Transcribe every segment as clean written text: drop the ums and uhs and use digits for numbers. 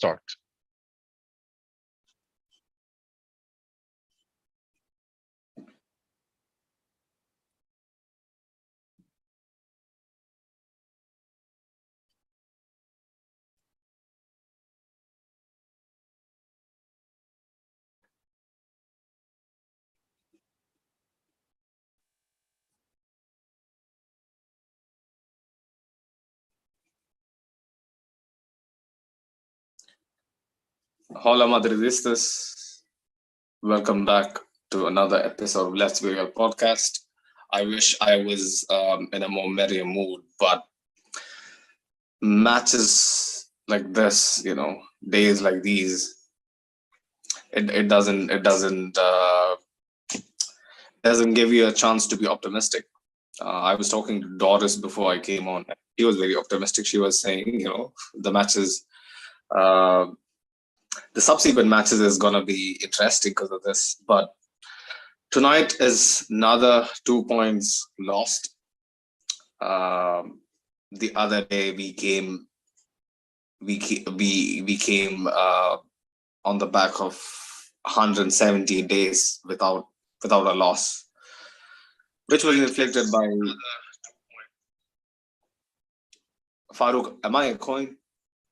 start. Hola Madridistas. Welcome back to another episode of Let's Be Real podcast. I wish I was in a more merrier mood, but matches like this, days like these, it doesn't give you a chance to be optimistic. I was talking to Doris before I came on. She was very optimistic. She was saying, the matches. The subsequent matches is going to be interesting because of this. But tonight is another 2 points lost. The other day we came on the back of 170 days without a loss, which was inflicted by Farouk. Am I a coin?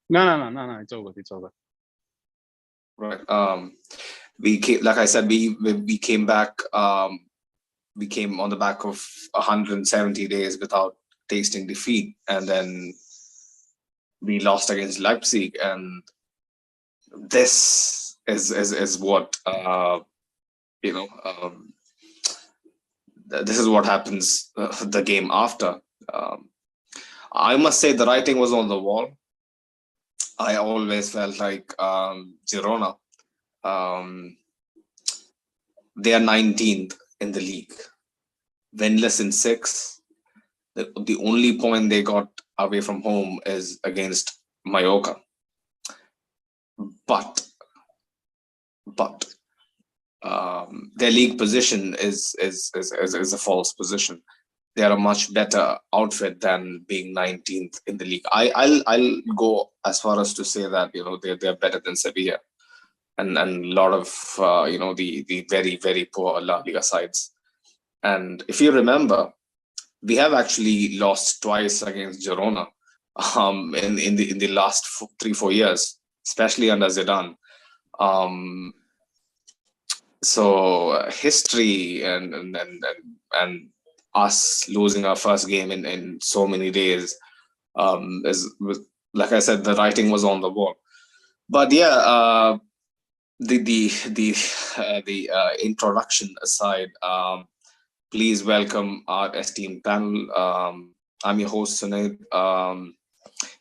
No. It's over. Right. We came, like I said, we came back. We came on the back of 170 days without tasting defeat, and then we lost against Leipzig, and this is what this is what happens the game after. I must say the writing was on the wall. I always felt like Girona, they are 19th in the league, winless in 6. The only point they got away from home is against Mallorca. But their league position is a false position. They are a much better outfit than being 19th in the league. I'll go as far as to say that they're better than Sevilla and a lot of the very, very poor La Liga sides. And if you remember, we have actually lost twice against Girona in the last 3-4 years, especially under Zidane. So history and us losing our first game in so many days is, like I said, the writing was on the wall. But yeah, the introduction aside, please welcome our esteemed panel. I'm your host Sunaid.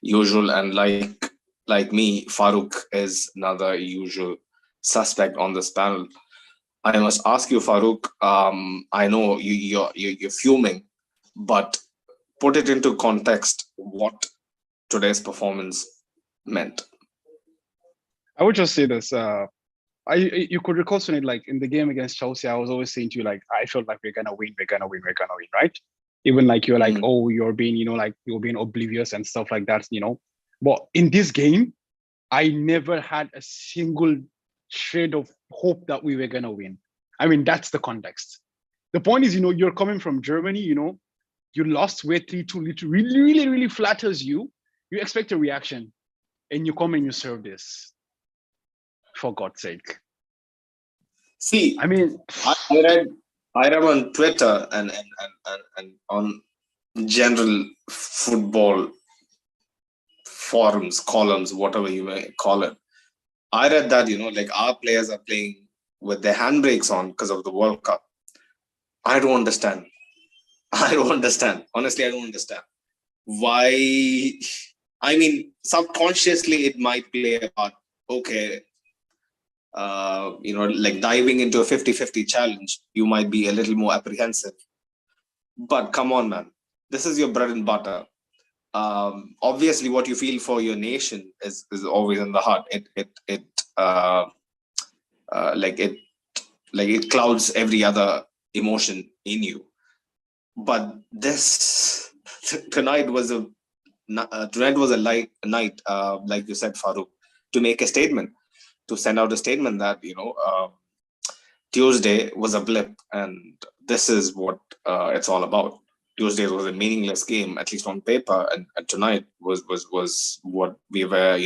Usual, and like me, Farouk is another usual suspect on this panel. I must ask you, Farouk. I know you're fuming, but put it into context what today's performance meant. I would just say this. You could recall Sunil, like in the game against Chelsea, I was always saying to you, like, I felt like we're gonna win, right? Even like you're like, oh, you're being, you're being oblivious and stuff like that, But in this game, I never had a single shred of hope that we were gonna win. I mean, that's the context. The point is, you're coming from Germany, you lost where 3-2, it really, really, really flatters you. You expect a reaction, and you come and you serve this. For God's sake. See, I mean, I read on Twitter and on general football forums, columns, whatever you may call it. I read that, like our players are playing with their handbrakes on because of the World Cup. I don't understand. Honestly, I don't understand. Why? I mean, subconsciously it might play a part. Okay, like diving into a 50-50 challenge, you might be a little more apprehensive. But come on, man. This is your bread and butter. Obviously, what you feel for your nation is always in the heart. It clouds every other emotion in you. But this tonight was a night, like you said, Farouk. to make a statement, to send out a statement that, Tuesday was a blip and this is what it's all about. Tuesday was a meaningless game, at least on paper, and tonight was what we were,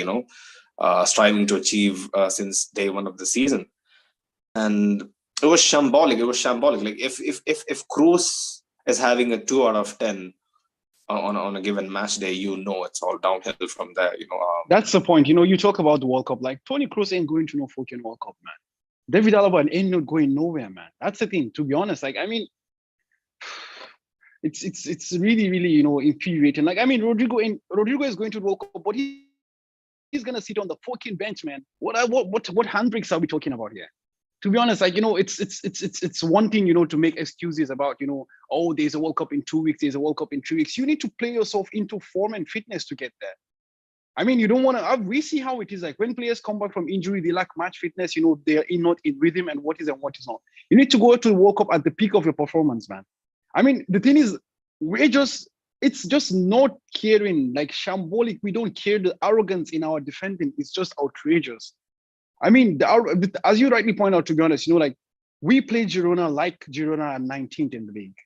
striving to achieve since day one of the season. And it was shambolic. Like if Cruz is having a 2 out of 10 on a given match day, it's all downhill from there. That's the point. You talk about the World Cup. Like Toni Kroos ain't going to no fucking World Cup, man. David Alaba ain't not going nowhere, man. That's the thing. To be honest, like I mean, it's really infuriating. Like I mean, Rodrigo is going to the World Cup, but he's gonna sit on the fucking bench, man. What handbrakes are we talking about here? To be honest, like it's one thing to make excuses about oh, there's a World Cup in 2 weeks, there's a World Cup in 3 weeks. You need to play yourself into form and fitness to get there. I mean, you don't want to. We see how it is. Like when players come back from injury, they lack match fitness. They are not in rhythm and what is not. You need to go to the World Cup at the peak of your performance, man. I mean, the thing is, it's just not caring, like shambolic. We don't care. The arrogance in our defending is just outrageous. I mean, as you rightly point out, to be honest, like we played Girona like Girona at 19th in the league.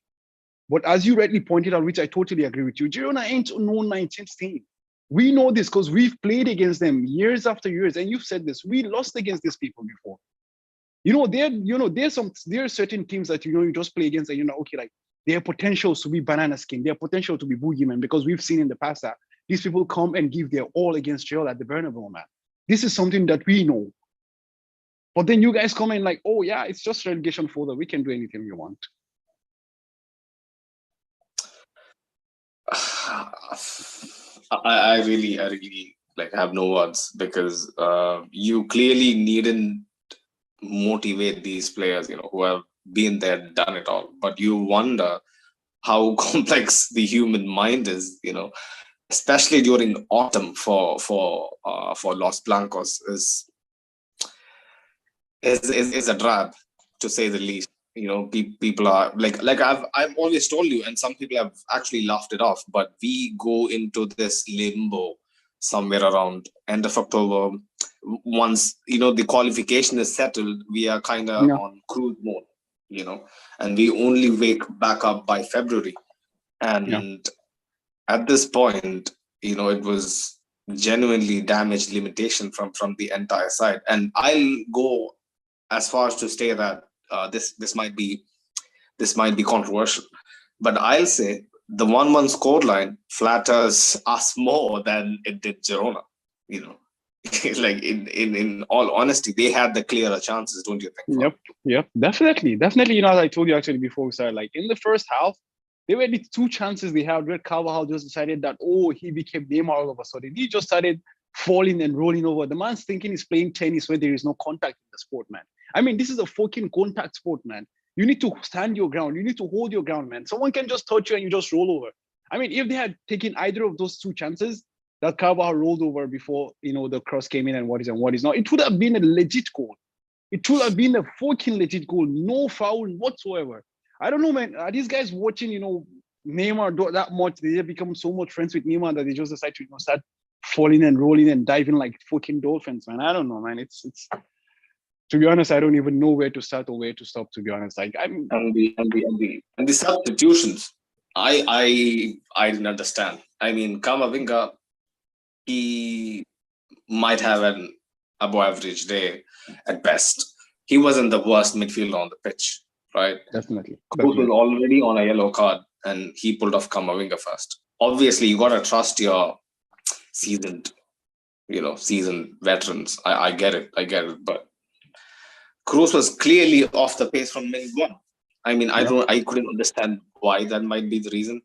But as you rightly pointed out, which I totally agree with you, Girona ain't no 19th team. We know this because we've played against them years after years, and you've said this. We lost against these people before. There are certain teams that you just play against, and okay, like their potential to be banana skin, their potential to be boogeyman, because we've seen in the past that these people come and give their all against Real at the Bernabeu, man. This is something that we know. But then you guys come in like, oh yeah, it's just relegation fodder. We can do anything we want. I really like have no words, because you clearly needn't motivate these players, who have been there, done it all. But you wonder how complex the human mind is, especially during autumn for Los Blancos is a drab, to say the least. People are like I've always told you, and some people have actually laughed it off, but we go into this limbo somewhere around end of October. Once the qualification is settled, we are kind of on cruise mode, and we only wake back up by February. And at this point, it was genuinely damaged limitation from the entire side. And I'll go as far as to say that this might be controversial, but I'll say the 1-1 scoreline flatters us more than it did Girona. Like in all honesty, they had the clearer chances, don't you think? Yep, definitely. As I told you actually before we started, like in the first half, there were the 2 chances they had where Carvajal just decided that he became Neymar all of a sudden. He just started falling and rolling over. The man's thinking he's playing tennis where there is no contact in the sport, man. I mean, this is a fucking contact sport, man. You need to stand your ground. You need to hold your ground, man. Someone can just touch you and you just roll over. I mean, if they had taken either of those 2 chances, that Carvajal rolled over before, the cross came in and what is not, it would have been a legit goal. It would have been a fucking legit goal. No foul whatsoever. I don't know, man. Are these guys watching, Neymar that much? They have become so much friends with Neymar that they just decide to, start falling and rolling and diving like fucking dolphins, man. I don't know, man. It's to be honest, I don't even know where to start or where to stop, to be honest. Like and the substitutions, I didn't understand. I mean, Camavinga, he might have an above average day at best. He wasn't the worst midfielder on the pitch, right? Definitely. Cruz was already on a yellow card and he pulled off Camavinga first. Obviously, you got to trust your seasoned veterans. I get it. But Cruz was clearly off the pace from minute 1. I mean, I couldn't understand why that might be the reason.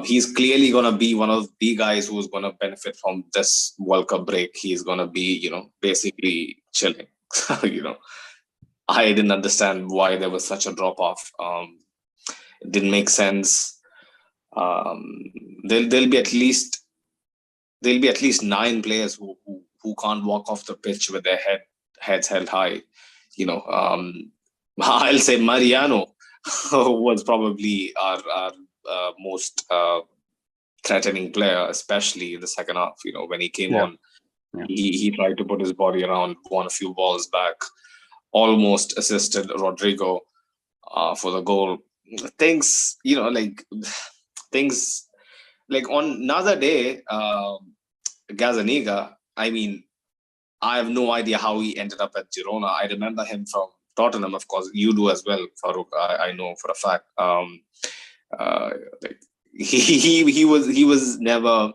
He's clearly going to be one of the guys who's going to benefit from this World Cup break. He's going to be, basically chilling. I didn't understand why there was such a drop off. It didn't make sense. There'll be at least 9 players who can't walk off the pitch with their heads held high. I'll say Mariano was probably our most threatening player, especially in the second half. When he came on, Yeah. He tried to put his body around, won a few balls back, almost assisted Rodrigo for the goal. Things, things like on another day, Gazaniga, I mean, I have no idea how he ended up at Girona. I remember him from Tottenham, of course. You do as well, Farouk. I know for a fact. Uh, like he was never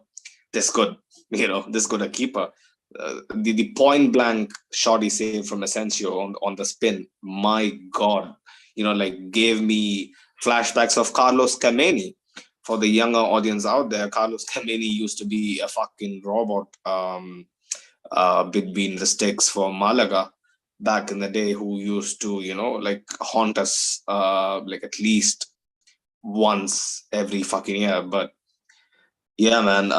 this good, this good a keeper. The point blank shot he saved from Asensio on the spin, my God, gave me flashbacks of Carlos Kameni. For the younger audience out there, Carlos Kameni used to be a fucking robot between the sticks for Malaga back in the day, who used to, haunt us at least once every fucking year. But yeah, man,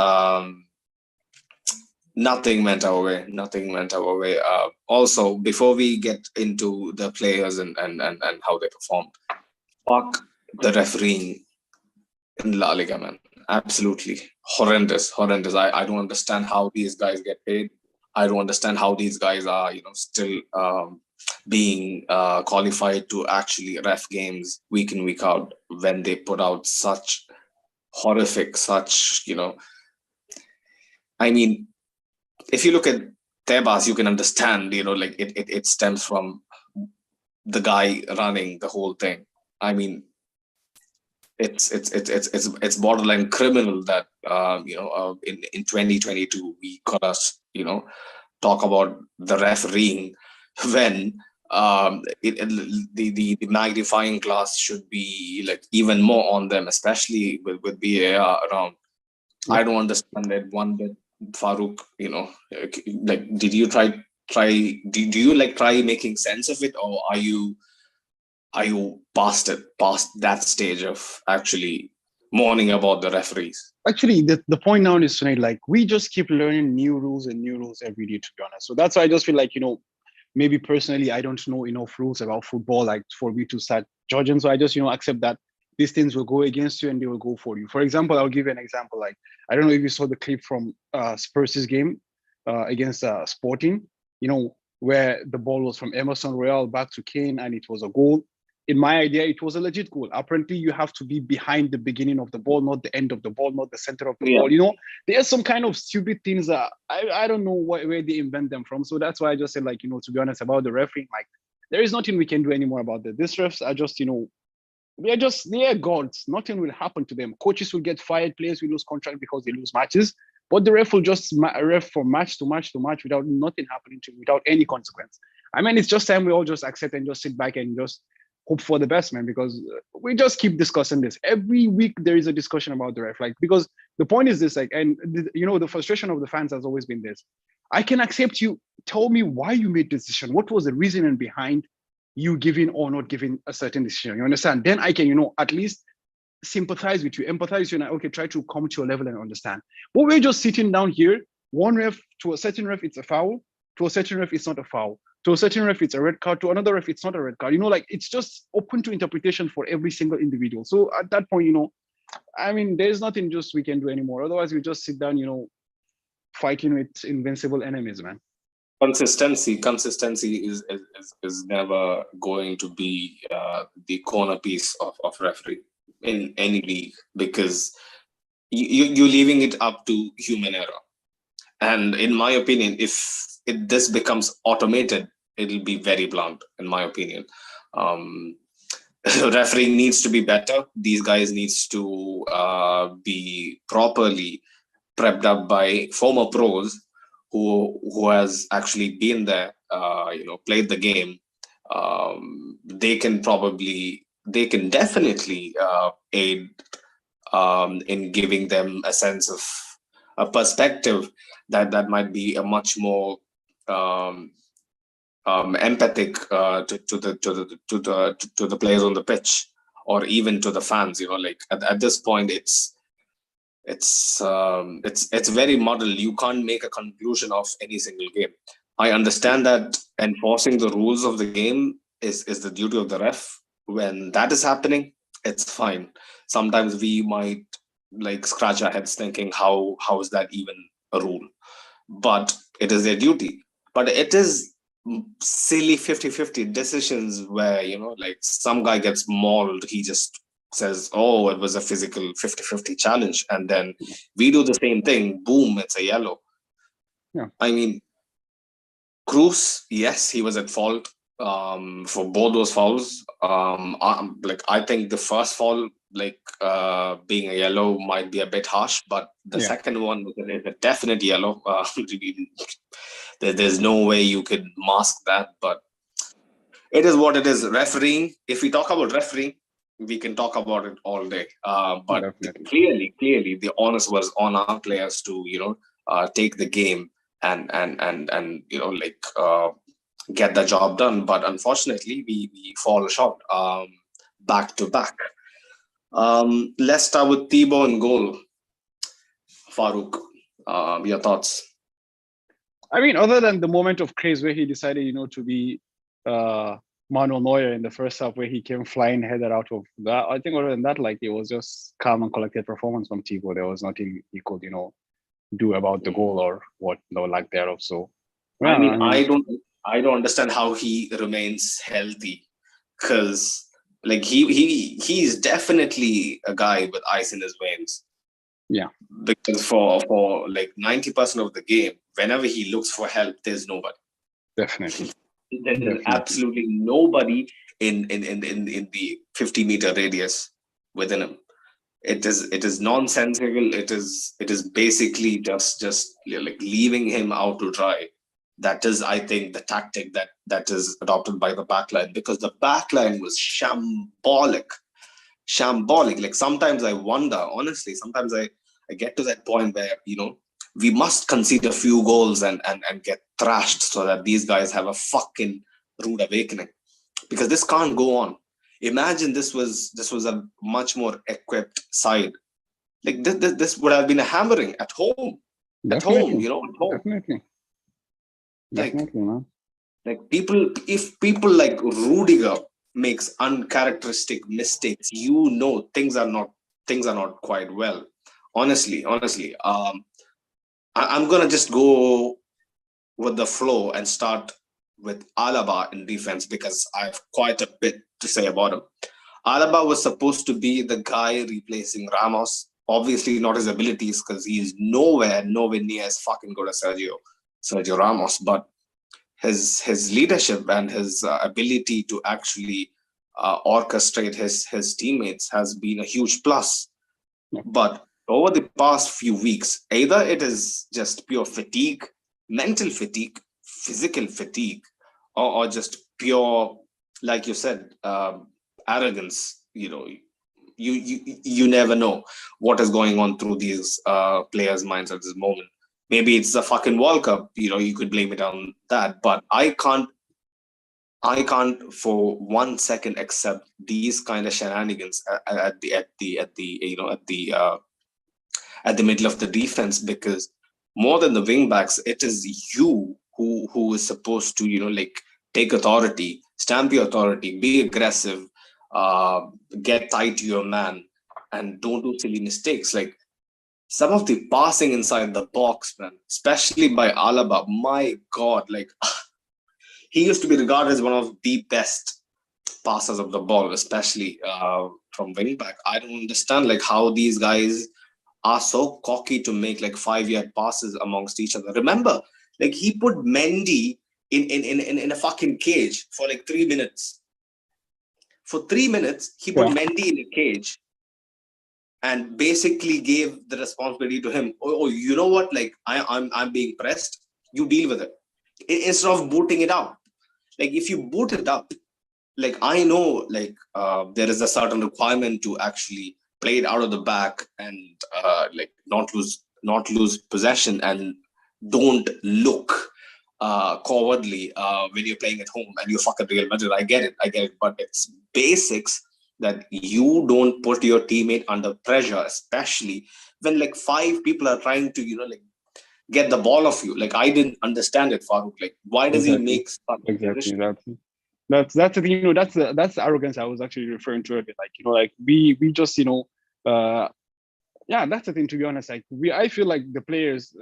nothing went our way. Nothing went our way. Also, before we get into the players and how they performed, fuck the refereeing in La Liga, man. Absolutely horrendous, horrendous. I don't understand how these guys get paid. I don't understand how these guys are, still being qualified to actually ref games week in, week out, when they put out such horrific, I mean, if you look at Tebas, you can understand, it stems from the guy running the whole thing. I mean, it's borderline criminal that in 2022 we got us talk about the refereeing when the magnifying glass should be like even more on them, especially with VAR around. I don't understand that one bit, Farouk. Did you try do you try making sense of it, or are you past that stage of actually mourning about the referees? Actually, the point now is, like, we just keep learning new rules and new rules every day, to be honest. So that's why I just feel like, maybe personally, I don't know enough rules about football, like, for me to start judging. So I just, accept that these things will go against you and they will go for you. For example, I'll give you an example. Like, I don't know if you saw the clip from Spurs' game against Sporting, where the ball was from Emerson Royal back to Kane and it was a goal. In my idea, it was a legit goal. Apparently, you have to be behind the beginning of the ball, not the end of the ball, not the center of the ball. There's some kind of stupid things that I don't know where they invent them from. So that's why I just said, like, to be honest, about the refereeing, like, there is nothing we can do anymore about that. These refs are just, they are gods. Nothing will happen to them. Coaches will get fired, players will lose contract because they lose matches. But the ref will just ref from match to match to match without nothing happening to him, without any consequence. I mean, it's just time we all just accept and just sit back and just hope for the best, man, because we just keep discussing this. Every week there is a discussion about the ref, like, because the point is this, like, and the frustration of the fans has always been this. I can accept you. Tell me why you made the decision. What was the reasoning behind you giving or not giving a certain decision? You understand? Then I can, at least sympathize with you, empathize with you, and okay, try to come to your level and understand. But we're just sitting down here. One ref, to a certain ref, it's a foul. To a certain ref, it's not a foul. To a certain ref, it's a red card. To another ref, it's not a red card. Like, it's just open to interpretation for every single individual. So at that point, I mean, there's nothing just we can do anymore. Otherwise, we just sit down, fighting with invincible enemies, man. Consistency is never going to be the corner piece of referee in any league, because you're leaving it up to human error. And in my opinion, if this becomes automated, it'll be very blunt, in my opinion. Refereeing needs to be better. These guys needs to be properly prepped up by former pros who has actually been there, played the game. They can definitely aid in giving them a sense of a perspective that might be a much more empathic to the players on the pitch, or even to the fans. At this point, it's very muddled. You can't make a conclusion of any single game. I understand that enforcing the rules of the game is the duty of the ref. When that is happening, it's fine. Sometimes we might scratch our heads thinking, how is that even a rule? But It is their duty. But it is silly 50-50 decisions where, like some guy gets mauled, he just says, oh, it was a physical 50-50 challenge. And then we do the same thing, boom, it's a yellow. Yeah. I mean, Cruz, yes, he was at fault for both those fouls. I think the first foul, being a yellow, might be a bit harsh, but the second one was a definite yellow. There's no way you could mask that, but it is what it is. Refereeing, if we talk about refereeing, we can talk about it all day. But clearly, the onus was on our players to, take the game and get the job done. But unfortunately, we fall short back to back. Let's start with Thibaut in goal. Farouk, your thoughts? I mean, other than the moment of craze where he decided, to be Manuel Neuer in the first half, where he came flying headed out of that, I think other than that, it was just calm and collected performance from Thibaut. There was nothing he could, do about the goal or what, no lack thereof. So, I don't understand how he remains healthy, because he's definitely a guy with ice in his veins. Yeah. Because for 90% of the game, whenever he looks for help, there's nobody. Definitely. There's absolutely nobody in the 50-meter radius within him. It is nonsensical. It is basically just leaving him out to dry. That is, I think, the tactic that is adopted by the backline, because the backline was shambolic. Like, sometimes I wonder, honestly, sometimes I get to that point where, we must concede a few goals and get thrashed so that these guys have a fucking rude awakening, because this can't go on. Imagine this was a much more equipped side. Like this would have been a hammering at home. Definitely. At home. Definitely, man. If people like Rudiger makes uncharacteristic mistakes, things are not quite well. Honestly, I'm gonna just go with the flow and start with Alaba in defense, because I have quite a bit to say about him. Alaba was supposed to be the guy replacing Ramos. Obviously, not his abilities, because he's nowhere near as fucking good as Sergio Ramos. But his leadership and his ability to actually orchestrate his teammates has been a huge plus. But over the past few weeks, either it is just pure fatigue, mental fatigue, physical fatigue, or just pure, like you said, arrogance. You never know what is going on through these players' minds at this moment. Maybe it's the fucking World Cup. You could blame it on that, but I can't for 1 second accept these kind of shenanigans at the middle of the defense, because more than the wing backs, it is you who is supposed to take authority, stamp your authority, be aggressive, get tight to your man, and don't do silly mistakes. Like some of the passing inside the box, man, especially by Alaba, my God, he used to be regarded as one of the best passers of the ball, especially from wing back. I don't understand how these guys are so cocky to make 5-yard passes amongst each other. Remember, he put Mendy in a fucking cage for 3 minutes. For 3 minutes, he put Mendy in a cage and basically gave the responsibility to him. Oh, you know what? I'm being pressed. You deal with it. Instead of booting it out. If you boot it up, I know there is a certain requirement to actually play it out of the back and not lose possession, and don't look cowardly when you're playing at home and you're fucking Real Madrid. I get it, but it's basics that you don't put your teammate under pressure, especially when 5 people are trying to get the ball off you. I didn't understand it, Farouk. Why does he make exactly that's the thing, that's the arrogance I was actually referring to earlier. We just that's the thing, to be honest. I feel like the players,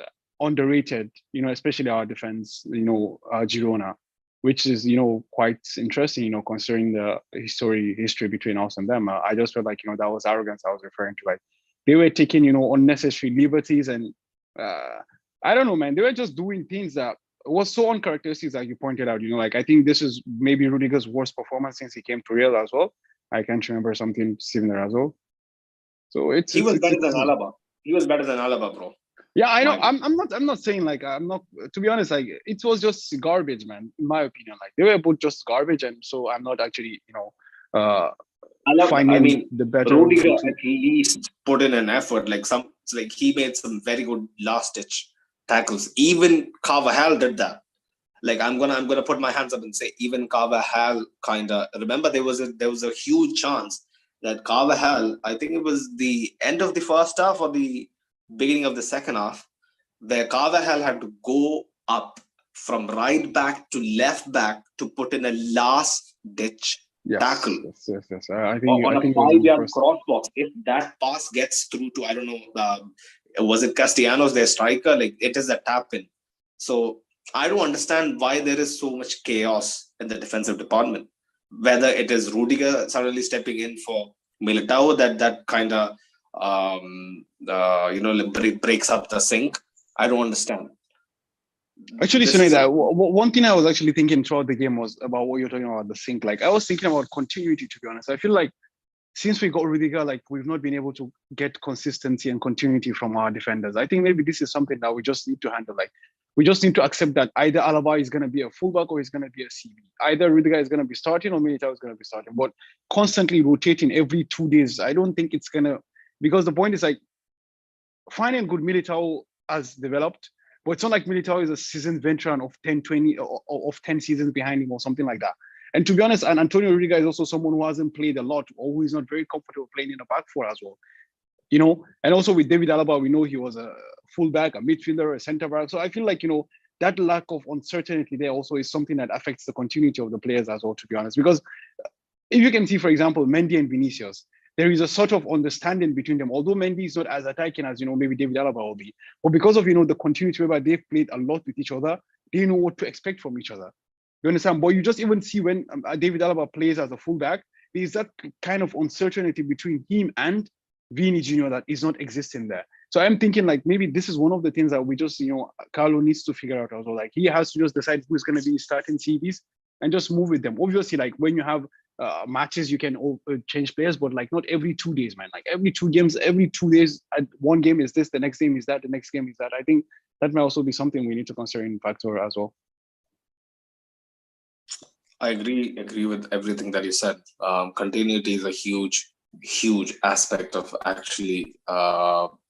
underrated, especially our defense, Girona, which is, quite interesting, considering the history between us and them. I just felt like, that was arrogance I was referring to. Like they were taking, unnecessary liberties, and I don't know, man, they were just doing things that was so uncharacteristic, like you pointed out. Like I think this is maybe Rudiger's worst performance since he came to Real as well. I can't remember something similar as well. So he was better than Alaba. He was better than Alaba, bro. Yeah, I know. I'm not saying like I'm not. To be honest, like it was just garbage, man. In my opinion, like they were both just garbage, and so I'm not actually, finding the better. Rudiger at least put in an effort. Like he made some very good last ditch tackles. Even Carvajal did that. Like I'm gonna put my hands up and say even Carvajal kinda. Remember there was a huge chance that Carvajal, I think it was the end of the first half or the beginning of the second half, where Carvajal had to go up from right back to left back to put in a last ditch tackle. Yes. I think on a 5-yard cross box. If that pass gets through to, I don't know, was it Castellanos, their striker? Like it is a tap in. So I don't understand why there is so much chaos in the defensive department. Whether it is Rudiger suddenly stepping in for Militao, that kind of breaks up the sync. I don't understand. Actually, Sunay, one thing I was actually thinking throughout the game was about what you're talking about, the sync. Like I was thinking about continuity, to be honest. I feel like since we got Rudiger, like we've not been able to get consistency and continuity from our defenders. I think maybe this is something that we just need to handle. Like we just need to accept that either Alaba is going to be a fullback or he's going to be a CB. Either Rudiger is going to be starting or Militao is going to be starting. But constantly rotating every 2 days, I don't think it's going to, because the point is like finding good Militao has developed, but it's not like Militao is a seasoned veteran of 10, 20, or of 10 seasons behind him or something like that. And to be honest, and Antonio Rudiger is also someone who hasn't played a lot or who is not very comfortable playing in the back four as well. And also with David Alaba, we know he was a fullback, a midfielder, a centre back. So I feel like, that lack of uncertainty there also is something that affects the continuity of the players as well, to be honest. Because if you can see, for example, Mendy and Vinicius, there is a sort of understanding between them. Although Mendy is not as attacking as, maybe David Alaba will be. But because of, the continuity whereby they've played a lot with each other, they know what to expect from each other. You understand? But you just even see when David Alaba plays as a fullback, there's that kind of uncertainty between him and Vini Jr. that is not existing there. So I'm thinking like maybe this is one of the things that we just, Carlo needs to figure out as well. Like he has to just decide who's going to be starting CVs and just move with them. Obviously, like when you have matches, you can change players, but like not every 2 days, man. Like every 2 games, every 2 days, one game is this, the next game is that, the next game is that. I think that may also be something we need to consider in factor as well. I agree with everything that you said. Continuity is a huge aspect of actually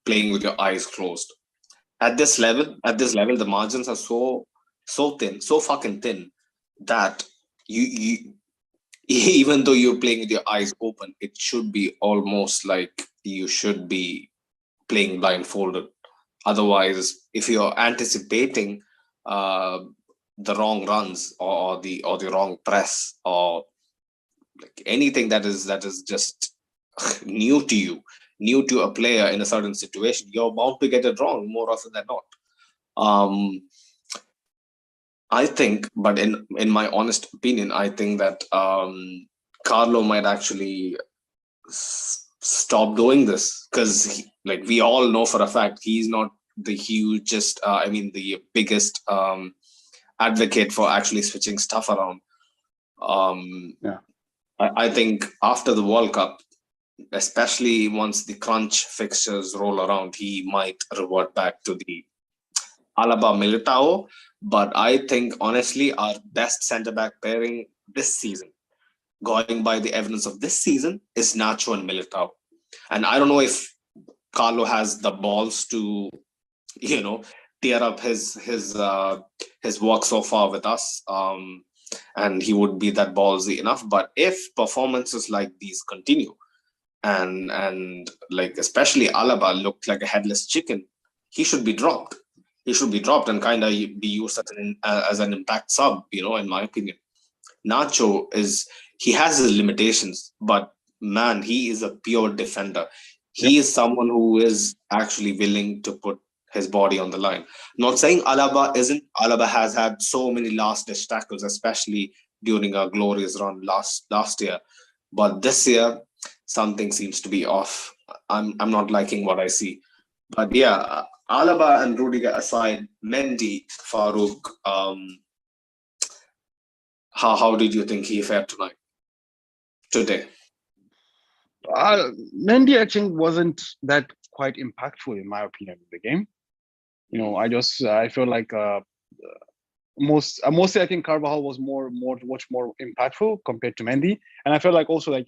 playing with your eyes closed. At this level, the margins are so thin, so fucking thin that you even though you're playing with your eyes open, it should be almost like you should be playing blindfolded. Otherwise, if you're anticipating the wrong runs or the wrong press or like anything that is just new to a player in a certain situation, you're bound to get it wrong more often than not. I think, but in my honest opinion, I think that Carlo might actually stop doing this because, like, we all know for a fact he's not the hugest, the biggest advocate for actually switching stuff around. I think after the World Cup, especially once the crunch fixtures roll around, he might revert back to the Alaba Militao. But I think, honestly, our best centre-back pairing this season, going by the evidence of this season, is Nacho and Militao. And I don't know if Carlo has the balls to, tear up his work so far with us, and he would be that ballsy enough. But if performances like these continue, and like especially Alaba looked like a headless chicken, he should be dropped. He should be dropped and kind of be used as an impact sub, in my opinion. Nacho he has his limitations, but man, he is a pure defender. He is someone who is actually willing to put his body on the line. Not saying Alaba isn't. Alaba has had so many last-ditch tackles, especially during our glorious run last year. But this year, something seems to be off. I'm not liking what I see. But yeah, Alaba and Rudiger aside, Mendy, Farouk, how did you think he fared today? Mendy, I think, wasn't that quite impactful in my opinion in the game. I feel like mostly I think Carvajal was much more impactful compared to Mendy, and I felt like also like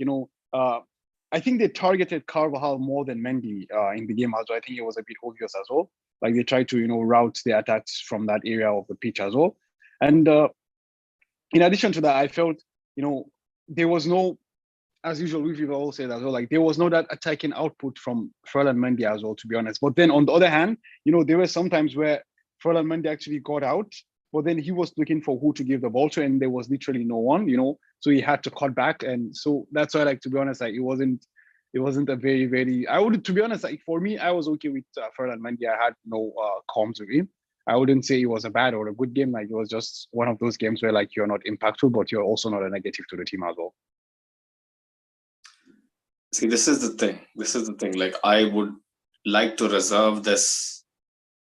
I think they targeted Carvajal more than Mendy in the game as well. I think it was a bit obvious as well. Like they tried to route the attacks from that area of the pitch as well. And in addition to that, I felt there was no, as usual, we've all said as well, like there was no that attacking output from Ferland Mendy as well, to be honest. But then on the other hand, there were some times where Ferland Mendy actually got out, but then he was looking for who to give the ball to, and there was literally no one, so he had to cut back. And so that's why, like, to be honest, like it wasn't a very, very, I would, to be honest, like for me, I was okay with Ferland Mendy. I had no qualms with him. I wouldn't say it was a bad or a good game. Like it was just one of those games where like you're not impactful, but you're also not a negative to the team as well. See, this is the thing. Like I would like to reserve this,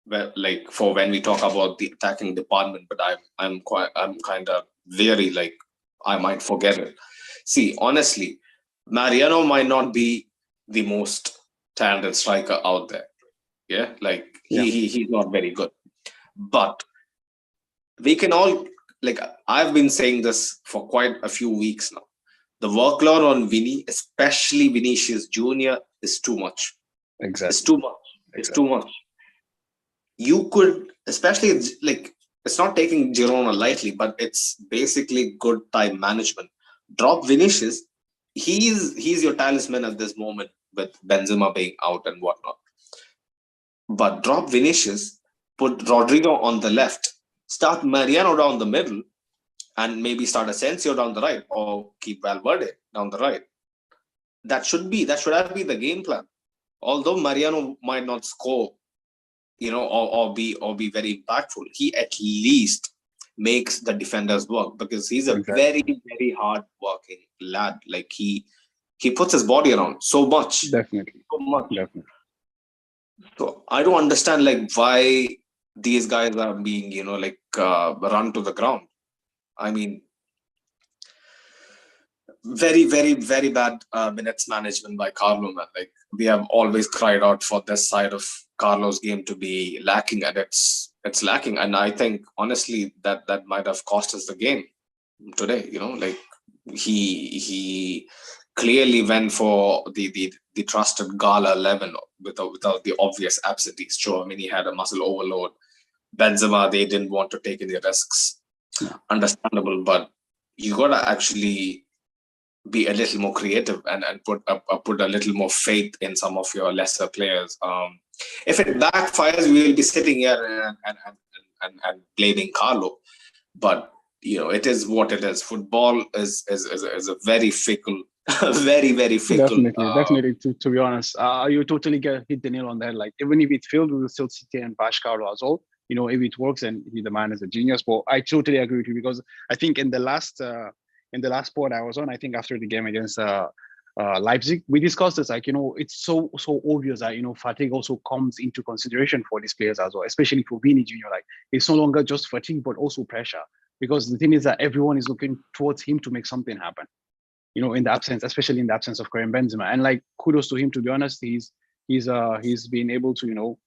like for when we talk about the attacking department, but I'm kind of very like I might forget it. See, honestly, Mariano might not be the most talented striker out there. Yeah, like he's not very good. But we can all, like, I've been saying this for quite a few weeks now. The workload on Vinny, especially Vinicius Jr., is too much. Exactly. It's too much. It's too much. You could, especially like, it's not taking Girona lightly, but it's basically good time management. Drop Vinicius. He's your talisman at this moment with Benzema being out and whatnot. But drop Vinicius, put Rodrigo on the left, start Mariano down the middle, and maybe start Asensio down the right, or keep Valverde down the right. That should have been the game plan. Although Mariano might not score, or be very impactful, he at least makes the defenders work, because he's a very, very hard working lad. Like he puts his body around so much. Definitely. So much. Definitely. So I don't understand like why these guys are being, run to the ground. I mean, very, very, very bad minutes management by Carlo, man. Like we have always cried out for this side of Carlo's game to be lacking, and it's lacking. And I think honestly that might have cost us the game today. Like he clearly went for the trusted Gala 11 without the obvious absentees. Sure, I mean he had a muscle overload. Benzema, they didn't want to take any risks. Yeah. Understandable, but you gotta actually be a little more creative and put a little more faith in some of your lesser players. If it backfires, we will be sitting here and blaming Carlo. But it is what it is. Football is a very fickle, very, very fickle. Definitely. To be honest, you totally hit the nail on the head. Like even if it failed, we will still sit here and bash Carlo as well. If it works, and the man is a genius. But I totally agree with you, because I think in the last pod I was on, I think after the game against Leipzig, we discussed this. Like it's so obvious that fatigue also comes into consideration for these players as well, especially for Vini Jr. Like it's no longer just fatigue, but also pressure. Because the thing is that everyone is looking towards him to make something happen. Especially in the absence of Karim Benzema. And like kudos to him, to be honest, he's been able to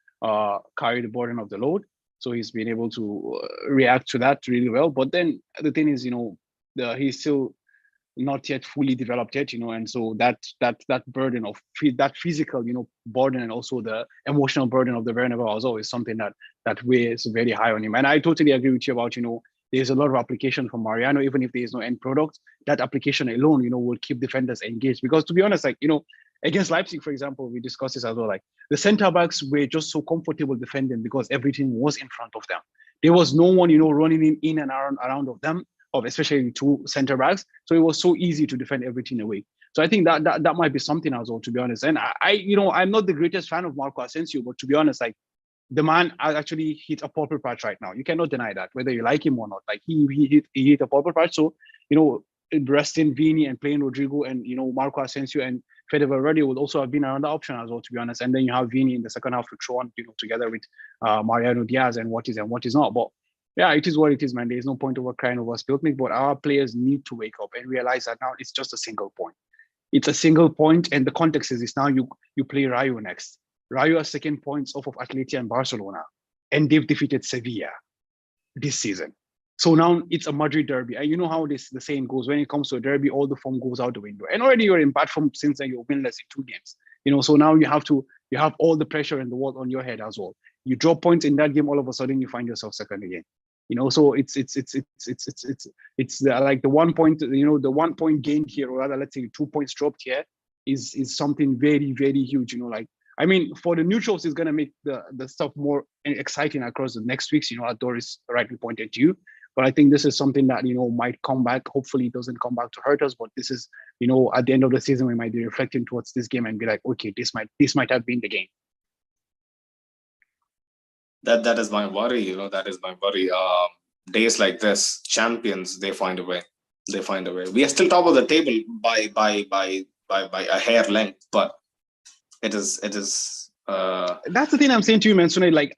carry the burden of the load. So he's been able to react to that really well. But then the thing is, he's still not yet fully developed yet, and so that burden of that physical, burden, and also the emotional burden of the Bernabeu is always something that weighs very high on him. And I totally agree with you about, there's a lot of application from Mariano, even if there is no end product. That application alone, will keep defenders engaged. Because to be honest, like, against Leipzig, for example, we discussed this as well. Like the center backs were just so comfortable defending because everything was in front of them. There was no one, running in and around of them, especially two center backs. So it was so easy to defend everything away. So I think that might be something as well, to be honest. And I'm not the greatest fan of Marco Asensio, but to be honest, like the man actually hit a purple patch right now. You cannot deny that, whether you like him or not. Like he hit a purple patch. So, resting Vini and playing Rodrigo and Marco Asensio and Fede Valverde would also have been another option as well, to be honest. And then you have Vini in the second half to throw on, together with Mariano Diaz and what is not. But yeah, it is what it is, man. There's no point over crying over spilled milk. But our players need to wake up and realize that now it's just a single point. It's a single point, and the context is now you play Rayo next. Rayo has second points off of Atleti and Barcelona, and they've defeated Sevilla this season. So now it's a Madrid derby. And you know how the saying goes, when it comes to a derby, all the form goes out the window. And already you're in bad form since then you're winless in 2 games. So now you have all the pressure in the world on your head as well. You drop points in that game, all of a sudden you find yourself second again. So it's like the 1 point, the 1 point gained here, or rather, let's say 2 points dropped here is something very, very huge. I mean, for the neutrals, it's going to make the stuff more exciting across the next weeks, as Doris rightly pointed to you. But I think this is something that, might come back. Hopefully it doesn't come back to hurt us. But this is, at the end of the season, we might be reflecting towards this game and be like, okay, this might have been the game. That is my worry, that is my worry. Days like this, champions, they find a way. We are still top of the table by a hair length, but it is that's the thing I'm saying to you, man. So like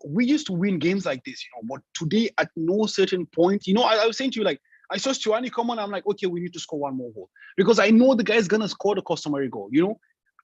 we used to win games like this, but today at no certain point, I was saying to you, like, I saw Stuani come on, I'm like, okay, we need to score one more goal because I know the guy's gonna score the customary goal.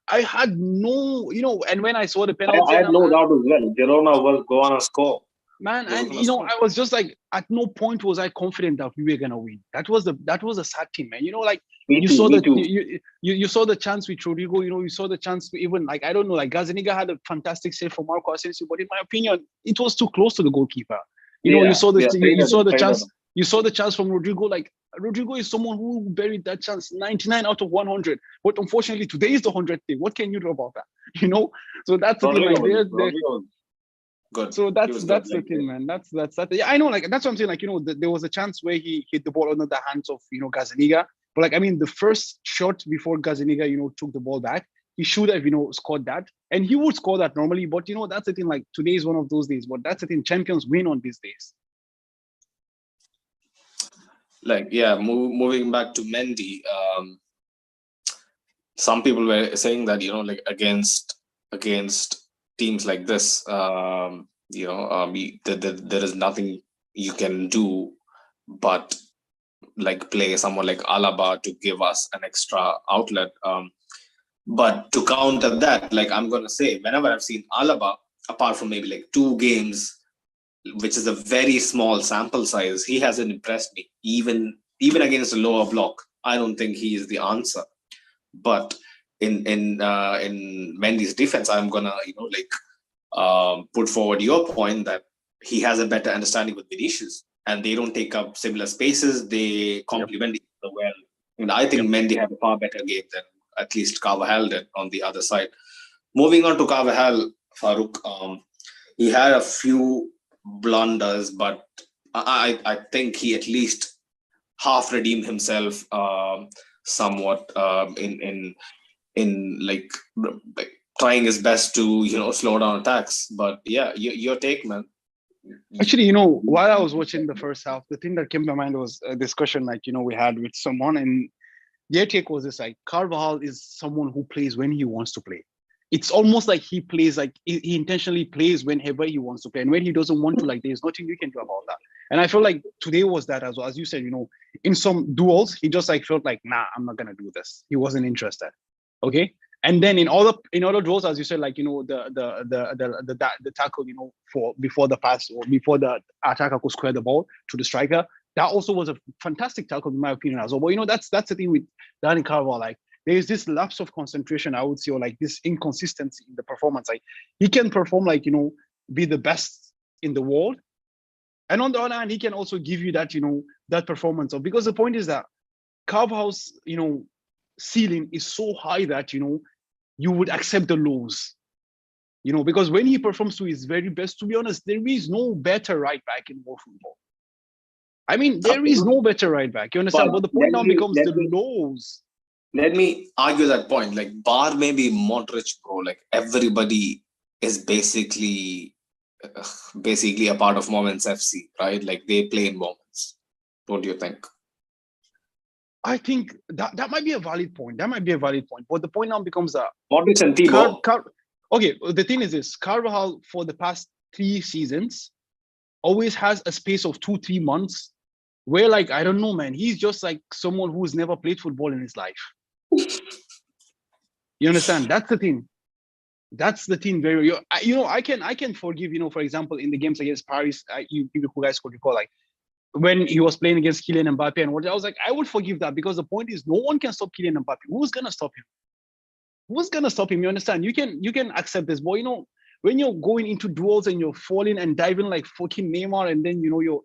I had no, and when I saw the penalty, I had no doubt as well. Girona was going to score. Man, and I was just like, at no point was I confident that we were gonna win. That was a sad team, man. Like you saw the chance with Rodrigo. You saw the chance to even, like, I don't know, like Gazzaniga had a fantastic save for Marco Asensio, but in my opinion, it was too close to the goalkeeper. You saw the chance. You saw the chance from Rodrigo. Like, Rodrigo is someone who buried that chance 99 out of 100. But unfortunately, today is the 100th thing. What can you do about that? So that's the thing. Like, good. So that's the thing, man. That's that. Yeah, I know. Like, that's what I'm saying. Like, there was a chance where he hit the ball under the hands of Gazzaniga. But like, I mean, the first shot before Gazzaniga, took the ball back, he should have, scored that, and he would score that normally. But that's the thing. Like, today is one of those days. But that's the thing. Champions win on these days. Like, yeah, moving back to Mendy, some people were saying that, like, against teams like this, there is nothing you can do but like play someone like Alaba to give us an extra outlet. But to counter that, like, I'm gonna say, whenever I've seen Alaba, apart from maybe like 2 games, which is a very small sample size, he hasn't impressed me. Even against a lower block, I don't think he is the answer. But in Mendy's defense, I'm gonna put forward your point that he has a better understanding with Vinicius, and they don't take up similar spaces. They complement each other well. And I think Mendy had a far better game than at least Carvajal did on the other side. Moving on to Carvajal, Farouk, he had a few blunders, but I think he at least half redeemed himself somewhat in like trying his best to slow down attacks. But yeah, your take, man. Actually, while I was watching the first half, the thing that came to mind was a discussion we had with someone, and their take was this: like, Carvajal is someone who plays when he wants to play. It's almost like he plays, like, he intentionally plays whenever he wants to play, and when he doesn't want to, like, there's nothing you can do about that. And I feel like today was that as well. As you said, in some duels, he just felt like, nah, I'm not gonna do this. He wasn't interested. Okay. And then in other duels, as you said, like, the tackle, for before the pass or before the attacker could square the ball to the striker, that also was a fantastic tackle in my opinion as well. But that's the thing with Dani Carvajal. Like, there's this lapse of concentration, I would say, or like this inconsistency in the performance. Like, he can perform, like, be the best in the world, and on the other hand, he can also give you that, that performance of, because the point is that Carvajal's, ceiling is so high that, you would accept the lows, because when he performs to his very best, to be honest, there is no better right back in world football. I mean, there is no better right back. You understand? But the point now becomes the lows. Let me argue that point. Like, bar maybe Modric, bro. Like, everybody is basically basically a part of Moments FC, right? Like they play in Moments. Don't you think? I think that might be a valid point. That might be a valid point. But the point now becomes Modric and Thibaut. Okay, the thing is this: Carvajal for the past 3 seasons always has a space of 2-3 months where, like, I don't know, man, he's just like someone who's never played football in his life. You understand? That's the thing. That's the thing. I can forgive, for example, in the games against Paris, you guys could recall, like when he was playing against Kylian Mbappe and what, I was like, I would forgive that, because the point is no one can stop Kylian Mbappe. Who's gonna stop him? Who's gonna stop him? You understand? You can accept this, but when you're going into duels and you're falling and diving like fucking Neymar, and then you're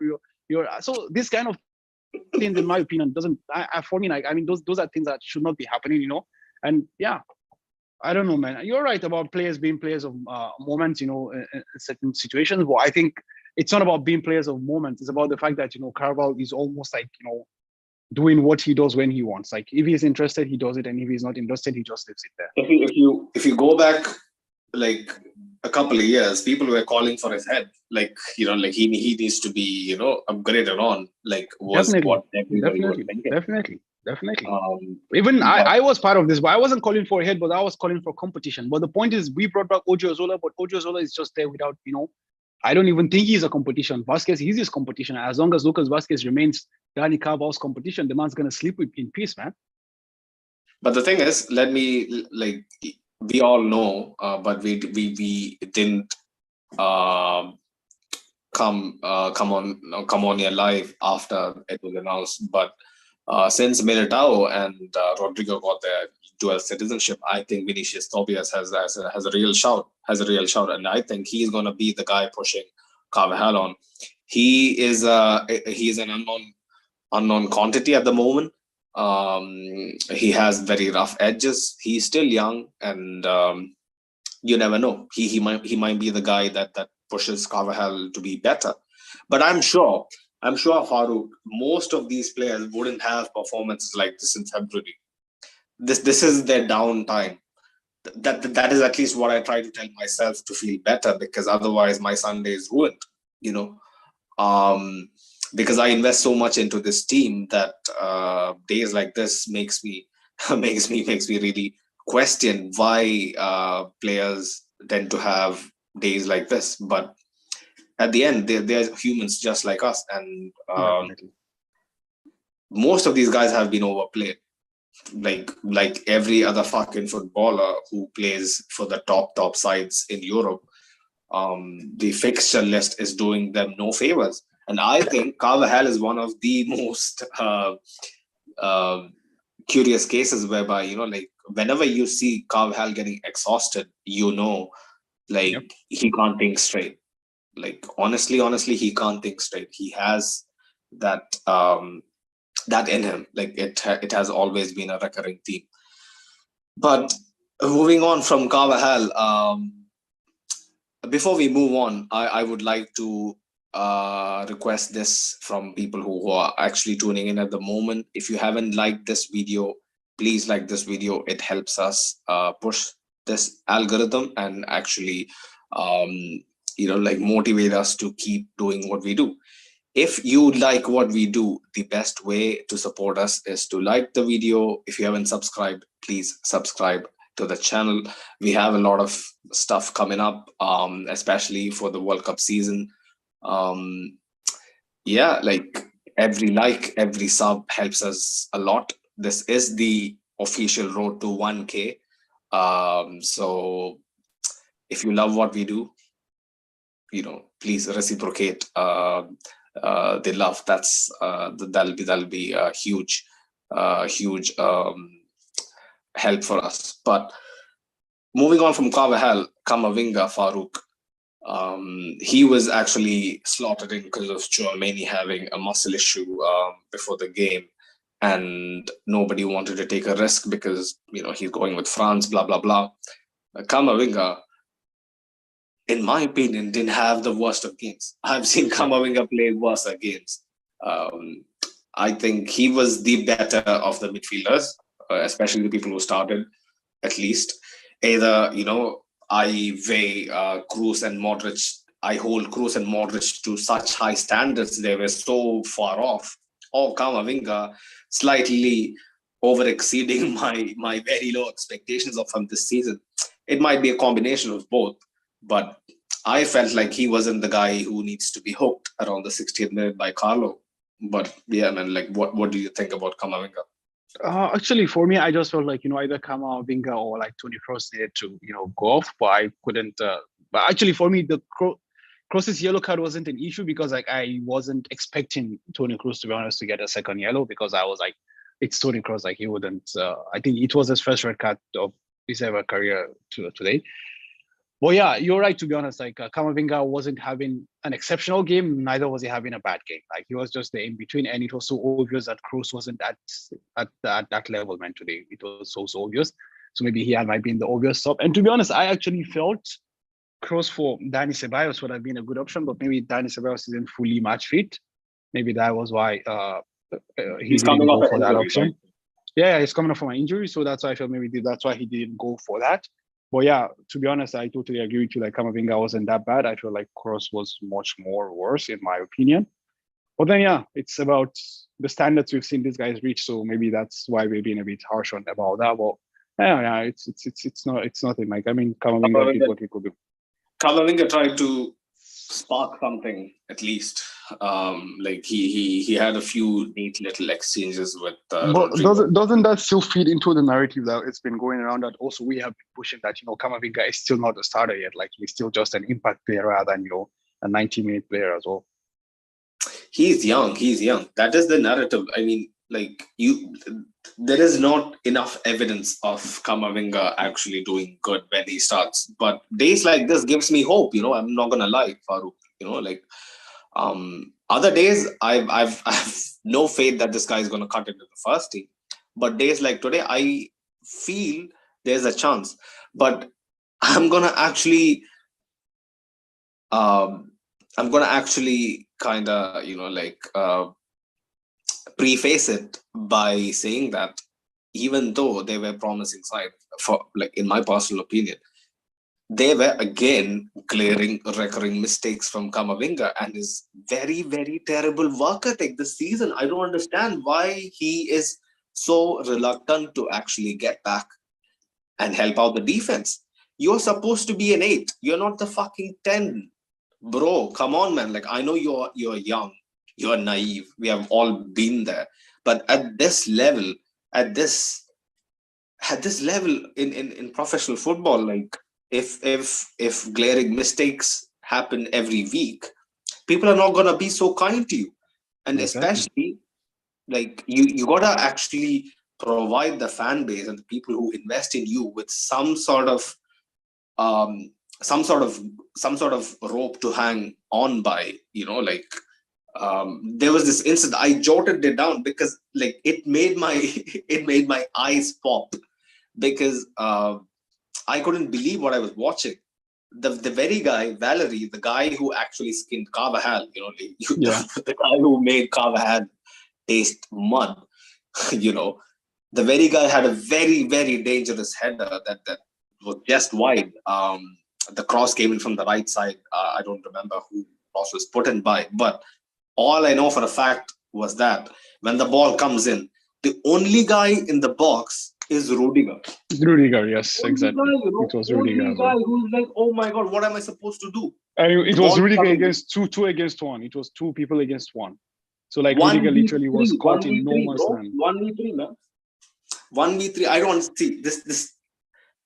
so this kind of things, in my opinion, doesn't for me, like, I mean, those are things that should not be happening, and yeah. I don't know, man. You're right about players being players of moments, in certain situations. But I think it's not about being players of moments. It's about the fact that, Carvalho is almost like, doing what he does when he wants. Like if he's interested, he does it. And if he's not interested, he just leaves it there. If you go back like a couple of years, people were calling for his head. Like, like he needs to be, upgraded on. Like was what everybody was thinking. Definitely. Even I was part of this, but I wasn't calling for a head, but I was calling for competition. But the point is, we brought back Ojo Zola, but Ojo Zola is just there without, I don't even think he's a competition. Vasquez, he's his competition. As long as Lucas Vasquez remains Dani Carvalho's competition, the man's going to sleep in peace, man. But the thing is, we all know, but we didn't come on here live after it was announced. But since Militao and Rodrigo got their dual citizenship, I think Vinicius Tobias has a real shout. And I think he's going to be the guy pushing Carvajal on. He is an unknown quantity at the moment. He has very rough edges. He's still young, and you never know. He might be the guy that pushes Carvajal to be better. But I'm sure, Farooq, most of these players wouldn't have performances like this in February. This is their downtime. That is at least what I try to tell myself to feel better, because otherwise my Sunday is ruined. Because I invest so much into this team that days like this makes me really question why players tend to have days like this. But at the end, they're humans just like us, and most of these guys have been overplayed. Like every other fucking footballer who plays for the top sides in Europe, the fixture list is doing them no favors. And I think Carvajal is one of the most curious cases whereby, whenever you see Carvajal getting exhausted, he can't think straight. Like, honestly, he can't think straight. He has that in him. Like, it has always been a recurring theme. But moving on from Carvajal, before we move on, I would like to request this from people who are actually tuning in at the moment. If you haven't liked this video, please like this video. It helps us push this algorithm and actually motivate us to keep doing what we do. If you like what we do, the best way to support us is to like the video. If you haven't subscribed, please subscribe to the channel. We have a lot of stuff coming up, especially for the World Cup season. Every sub helps us a lot. This is the official road to 1K. So if you love what we do, please reciprocate the love. That'll be a huge help for us. But moving on from Camavinga, Farooq, he was actually slotted in because of Chouameni having a muscle issue before the game, and nobody wanted to take a risk because he's going with France, blah blah blah. Camavinga, in my opinion, didn't have the worst of games. I've seen Camavinga play worse at games. I think he was the better of the midfielders, especially the people who started, at least. Either, Ive, Kroos and Modric I hold Kroos and Modric to such high standards. They were so far off. Or Kamavinga slightly over exceeding my very low expectations of him this season. It might be a combination of both, but I felt like he wasn't the guy who needs to be hooked around the 60th minute by Carlo. But yeah, man, like what do you think about Kamavinga? Actually, for me, I just felt like, either Kamavinga or like Toni Kroos needed to, go off, but I couldn't. But actually, for me, the Kroos's yellow card wasn't an issue because like I wasn't expecting Toni Kroos, to be honest, to get a second yellow, because I was like, it's Toni Kroos, like he wouldn't. I think it was his first red card of his ever career today. Well, yeah, you're right, to be honest. Like Kamavinga wasn't having an exceptional game, neither was he having a bad game. Like he was just the in between, and it was so obvious that Kroos wasn't at that level, man. Today it was so obvious. So maybe he might be in the obvious top. And to be honest, I actually felt Kroos for Dani Ceballos would have been a good option, but maybe Dani Ceballos isn't fully match fit. Maybe that was why he didn't go for that option. Right? Yeah, he's coming off from an injury, so that's why I felt maybe that's why he didn't go for that. But yeah, to be honest, I totally agree with you. Like Kamavinga wasn't that bad. I feel like Kroos was much more worse, in my opinion. But then yeah, it's about the standards we've seen these guys reach. So maybe that's why we're being a bit harsh on about that. But yeah, it's nothing. Like I mean, Kamavinga did what he could do. Kamavinga tried to spark something at least. Like he had a few neat little exchanges with. But doesn't that still feed into the narrative that it's been going around that also we have been pushing that Kamavinga is still not a starter yet, like he's still just an impact player rather than a 90-minute player as well. He's young. That is the narrative. I mean, like there is not enough evidence of Kamavinga actually doing good when he starts. But days like this gives me hope. I'm not gonna lie, Farooq. Like other days I've no faith that this guy is gonna cut into the first team. But days like today, I feel there's a chance. But I'm gonna actually kind of preface it by saying that even though they were promising side, for like in my personal opinion, they were again glaring recurring mistakes from Kamavinga and his very, very terrible work ethic this season. I don't understand why he is so reluctant to actually get back and help out the defense. You're supposed to be an 8. You're not the fucking 10. Bro, come on, man. Like, I know you're young, you're naive. We have all been there. But at this level, in professional football, like if glaring mistakes happen every week, people are not gonna be so kind to you. And especially, like you gotta actually provide the fan base and the people who invest in you with some sort of rope to hang on by. There was this incident, I jotted it down because like it made my eyes pop, because I couldn't believe what I was watching. The very guy, Valerie, the guy who actually skinned Carvajal, the guy who made Carvajal taste mud, the very guy had a very, very dangerous header that was just wide. The cross came in from the right side. I don't remember who cross was put in by, but all I know for a fact was that when the ball comes in, the only guy in the box is Rudiger. Rudiger, yes, exactly. It was Rudiger. Only guy who's like, oh my God, what am I supposed to do? It was Rudiger against two against one. It was 2 people against 1. So like Rudiger literally was caught in no man's land. 1v3, man. 1v3. I don't see this.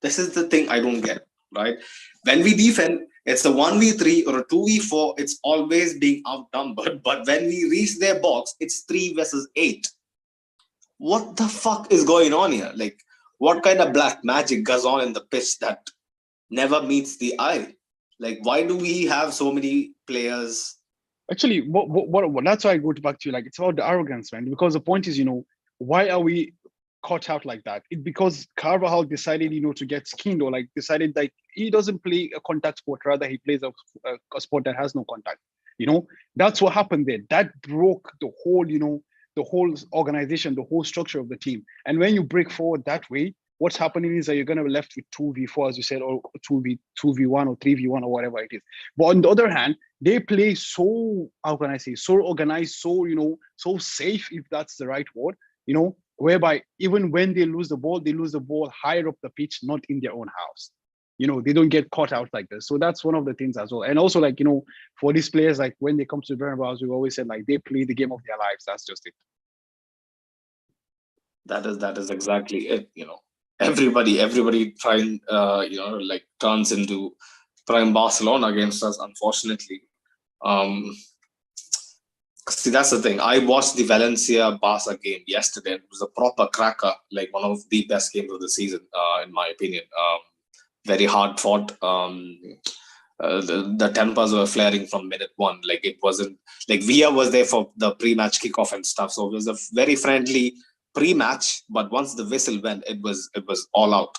This is the thing I don't get, right? When we defend, it's a 1v3 or a 2v4. It's always being outnumbered. But when we reach their box, it's 3 versus 8. What the fuck is going on here? Like, what kind of black magic goes on in the pitch that never meets the eye? Like, why do we have so many players? Actually, what that's why I go back to you. Like, it's about the arrogance, man. Because the point is, why are we caught out like that? It's because Carvajal decided, to get skinned, or like decided like he doesn't play a contact sport, rather he plays a sport that has no contact. That's what happened there. That broke the whole, the whole organization, the whole structure of the team. And when you break forward that way, what's happening is that you're going to be left with 2v4, as you said, or 2v1 or 3v1 or whatever it is. But on the other hand, they play so, how can I say, so organized, so, so safe, if that's the right word, whereby even when they lose the ball higher up the pitch, not in their own house. They don't get caught out like this. So that's one of the things as well. And also, like, for these players, like when they come to Bernabeu, as we've always said, like they play the game of their lives. That's just it. That is exactly it. Everybody trying, like turns into prime Barcelona against us, unfortunately. See, that's the thing. I watched the Valencia-Barca game yesterday. It was a proper cracker, like one of the best games of the season, in my opinion. Very hard fought. The tempers were flaring from minute one. Like it wasn't like Villa was there for the pre-match kickoff and stuff. So it was a very friendly pre-match. But once the whistle went, it was all out.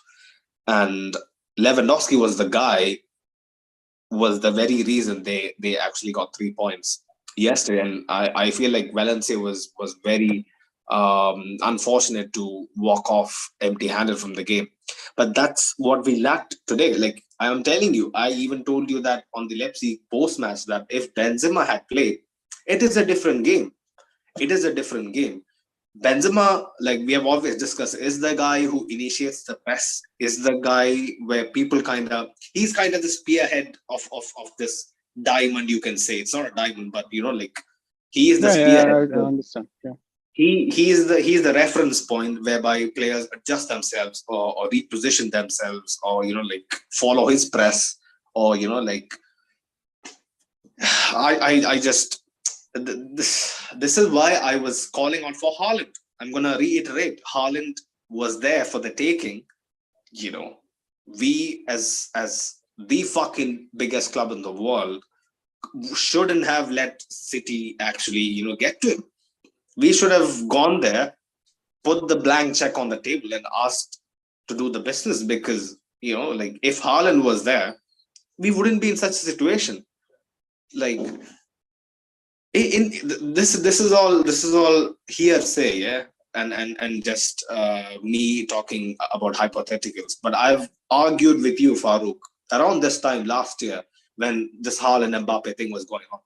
And Lewandowski was the very reason they actually got 3 points yesterday. And I feel like Valencia was very unfortunate to walk off empty-handed from the game. But that's what we lacked today. Like I am telling you, I even told you that on the Leipzig post-match that if Benzema had played, it is a different game. It is a different game. Benzema, like we have always discussed, is the guy who initiates the press, is the guy where people he's kind of the spearhead of this diamond, you can say. It's not a diamond, but like he is the spearhead. I understand. Yeah. He's the reference point whereby players adjust themselves or reposition themselves or like follow his press or like I just this is why I was calling on for Haaland. I'm gonna reiterate, Haaland was there for the taking. We as the fucking biggest club in the world shouldn't have let City actually get to him. We should have gone there, put the blank check on the table and asked to do the business because, like if Haaland was there, we wouldn't be in such a situation. Like this is all hearsay, yeah, and just me talking about hypotheticals. But I've argued with you, Farouk, around this time last year when this Haaland Mbappe thing was going on.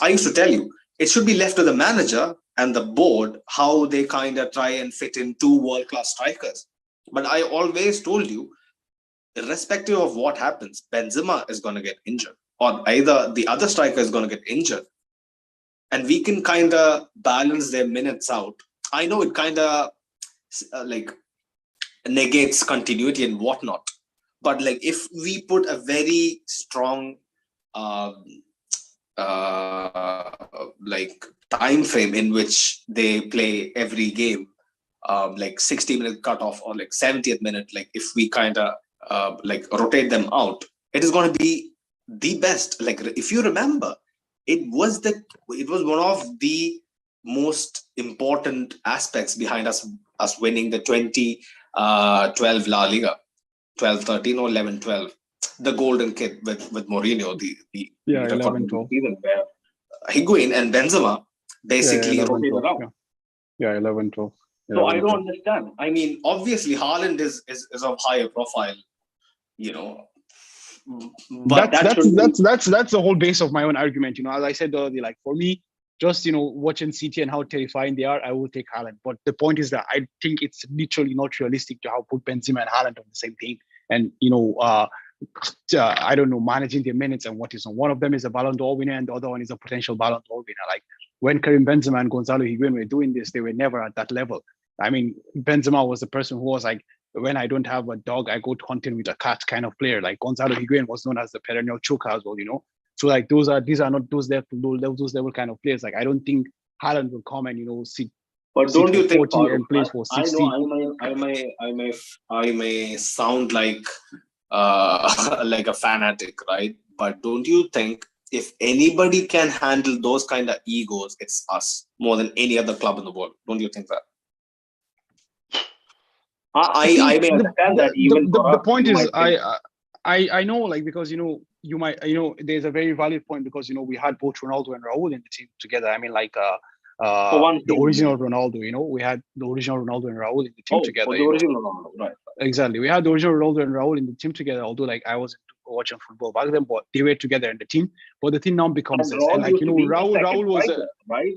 I used to tell you it should be left to the manager and the board how they kind of try and fit in 2 world-class strikers. But I always told you, irrespective of what happens, Benzema is going to get injured or either the other striker is going to get injured. And we can kind of balance their minutes out. I know it kind of like negates continuity and whatnot. But like if we put a very strong like time frame in which they play every game, like 60-minute cutoff or like 70th minute, like if we kind of like rotate them out, it is going to be the best. Like if you remember, it was one of the most important aspects behind us winning the 2012 La Liga, 12-13 or 11-12. The golden kid with Mourinho, the 11-12 season where Higuain and Benzema basically rotated around. Yeah, 11-12. So I don't understand. I mean, obviously Haaland is of higher profile, but that's the whole base of my own argument. As I said earlier, like for me, just watching City and how terrifying they are, I will take Haaland. But the point is that I think it's literally not realistic to have put Benzema and Haaland on the same team. And I don't know, managing their minutes and what is on. One of them is a Ballon d'Or winner and the other one is a potential Ballon d'Or winner. Like when Karim Benzema and Gonzalo Higuain were doing this, they were never at that level. I mean, Benzema was the person who was like, when I don't have a dog, I go hunting with a cat kind of player. Like Gonzalo Higuain was known as the perennial choker as well, So like these are not those level kind of players. Like I don't think Haaland will come and sit. But don't you think, and play for 60? I may sound like like a fanatic, right? But don't you think if anybody can handle those kind of egos, it's us more than any other club in the world? Don't you think that? I may understand that even the point is I know, like, because you might there's a very valid point because we had both Ronaldo and Raul in the team together. I mean, like team, original Ronaldo. We had the original Ronaldo and Raul in the team together. For the original Ronaldo, right. Exactly. We had the original Ronaldo and Raul in the team together, although like I wasn't watching football back then, but they were together in the team. But the thing now becomes And this. And like, Raul was right?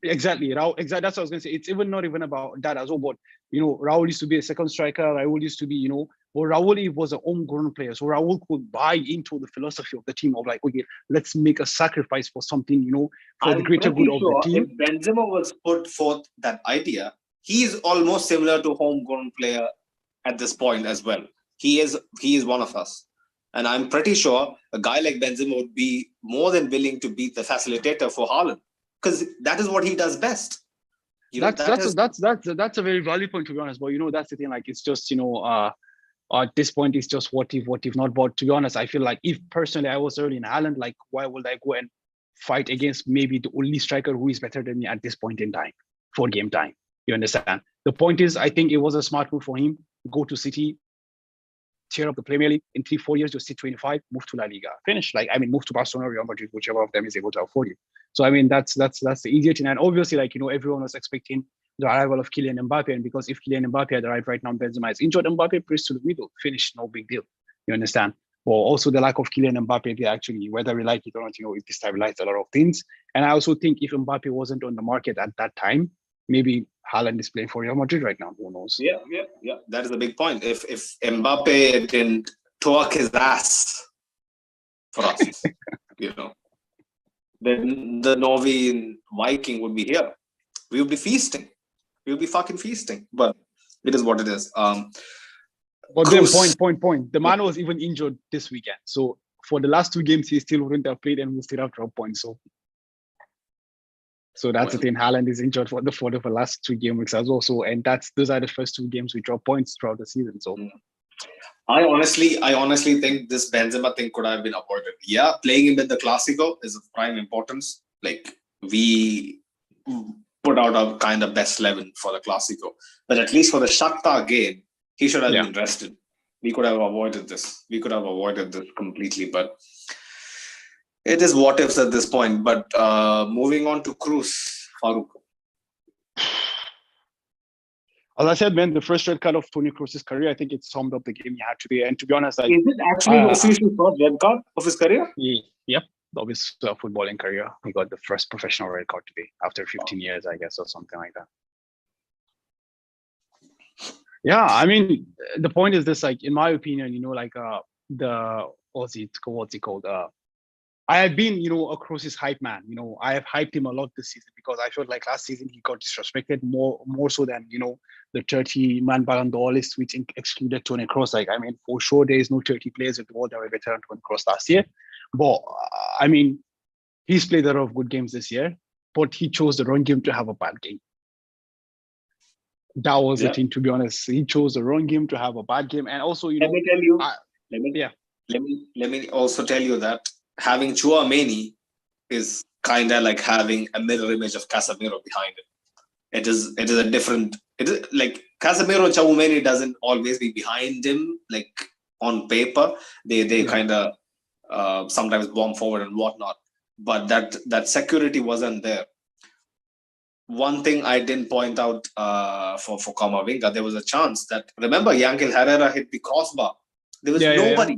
Exactly. Raul, exactly. That's what I was gonna say. It's not even about that as well. But Raul used to be a second striker. Raul used to be, but Raul was a homegrown player. So Raul could buy into the philosophy of the team of like, okay, let's make a sacrifice for something, for the greater good of the team. If Benzema was put forth that idea, he is almost similar to homegrown player at this point as well. He is one of us. And I'm pretty sure a guy like Benzema would be more than willing to be the facilitator for Haaland, because that is what he does best. That's a very valid point, to be honest. But that's the thing. Like, it's just at this point, it's just what if not. But to be honest, I feel like if personally I was early in Haaland, like, why would I go and fight against maybe the only striker who is better than me at this point in time for game time? You understand? The point is, I think it was a smart move for him. Go to City, tear up the Premier League in 3-4 years. You're 25, move to La Liga, finish. Like, move to Barcelona, Real Madrid, whichever of them is able to afford you. So that's the easier thing. And obviously, like, everyone was expecting the arrival of Kylian Mbappe, and because if Kylian Mbappe had arrived right now, Benzema is injured, Mbappe plays to the middle, finish, no big deal. You understand? But also the lack of Kylian Mbappe, they actually, whether we like it or not, it destabilized a lot of things. And I also think if Mbappe wasn't on the market at that time, maybe Haaland is playing for Real Madrid right now. Who knows? Yeah. That is a big point. If Mbappe didn't twerk his ass for us, then the Norwegian Viking would be here. We would be feasting. We would be fucking feasting. But it is what it is. But then point. The man was even injured this weekend. So for the last 2 games, he still wouldn't have played and we still have dropped points. So that's the thing. Haaland is injured for the last 2 game weeks as well. So, and those are the first 2 games we drop points throughout the season. So I honestly think this Benzema thing could have been avoided. Yeah, playing him in the Clásico is of prime importance. Like, we put out our kind of best 11 for the Clásico, but at least for the Shakhtar game, he should have been rested. We could have avoided this. Completely, but it is what ifs at this point. But moving on to Cruz, Farooq. As I said, man, the first red card of Toni Kroos's career, I think it summed up the game he had today. And to be honest, like, is it actually the official first red card of his career? Yep, of his footballing career. He got the first professional red card today after 15 years, I guess, or something like that. Yeah, the point is this, like, in my opinion, like, what's it called? I have been, a Kroos's hype man. I have hyped him a lot this season because I felt like last season he got disrespected more so than, the 30-man Ballon d'Or list, which excluded Toni Kroos. Like, for sure, there is no 30 players in the world that were better than Toni Kroos last year. But, he's played a lot of good games this year, but he chose the wrong game to have a bad game. That was the thing, to be honest. He chose the wrong game to have a bad game. And also, let me tell you. Let me also tell you that having Tchouaméni is kind of like having a mirror image of Casemiro behind it. It is a different. It is like Casemiro and Tchouaméni doesn't always be behind him, like on paper. They kind of sometimes bomb forward and whatnot, but that security wasn't there. One thing I didn't point out for Camavinga, there was a chance that, remember, Yangel Herrera hit the crossbar. There was nobody.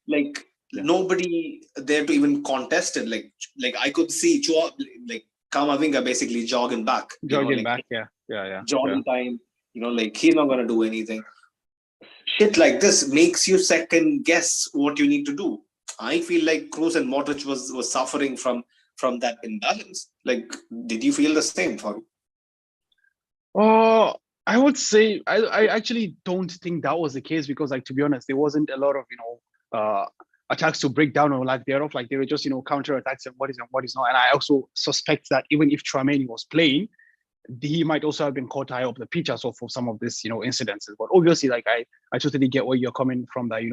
Like, nobody there to even contest it. Like I could see Camavinga basically jogging back. Jogging time. Like, he's not gonna do anything. Shit like this makes you second guess what you need to do. I feel like Kroos and Modric was suffering from that imbalance. Like, did you feel the same, Farooq? I would say I actually don't think that was the case because, like, to be honest, there wasn't a lot of attacks to break down or lack thereof. Like, they were just counter attacks and what is not. And I also suspect that even if Tchouaméni was playing, he might also have been caught high up the pitch as well for some of this incidences. But obviously, like, I totally get where you're coming from. That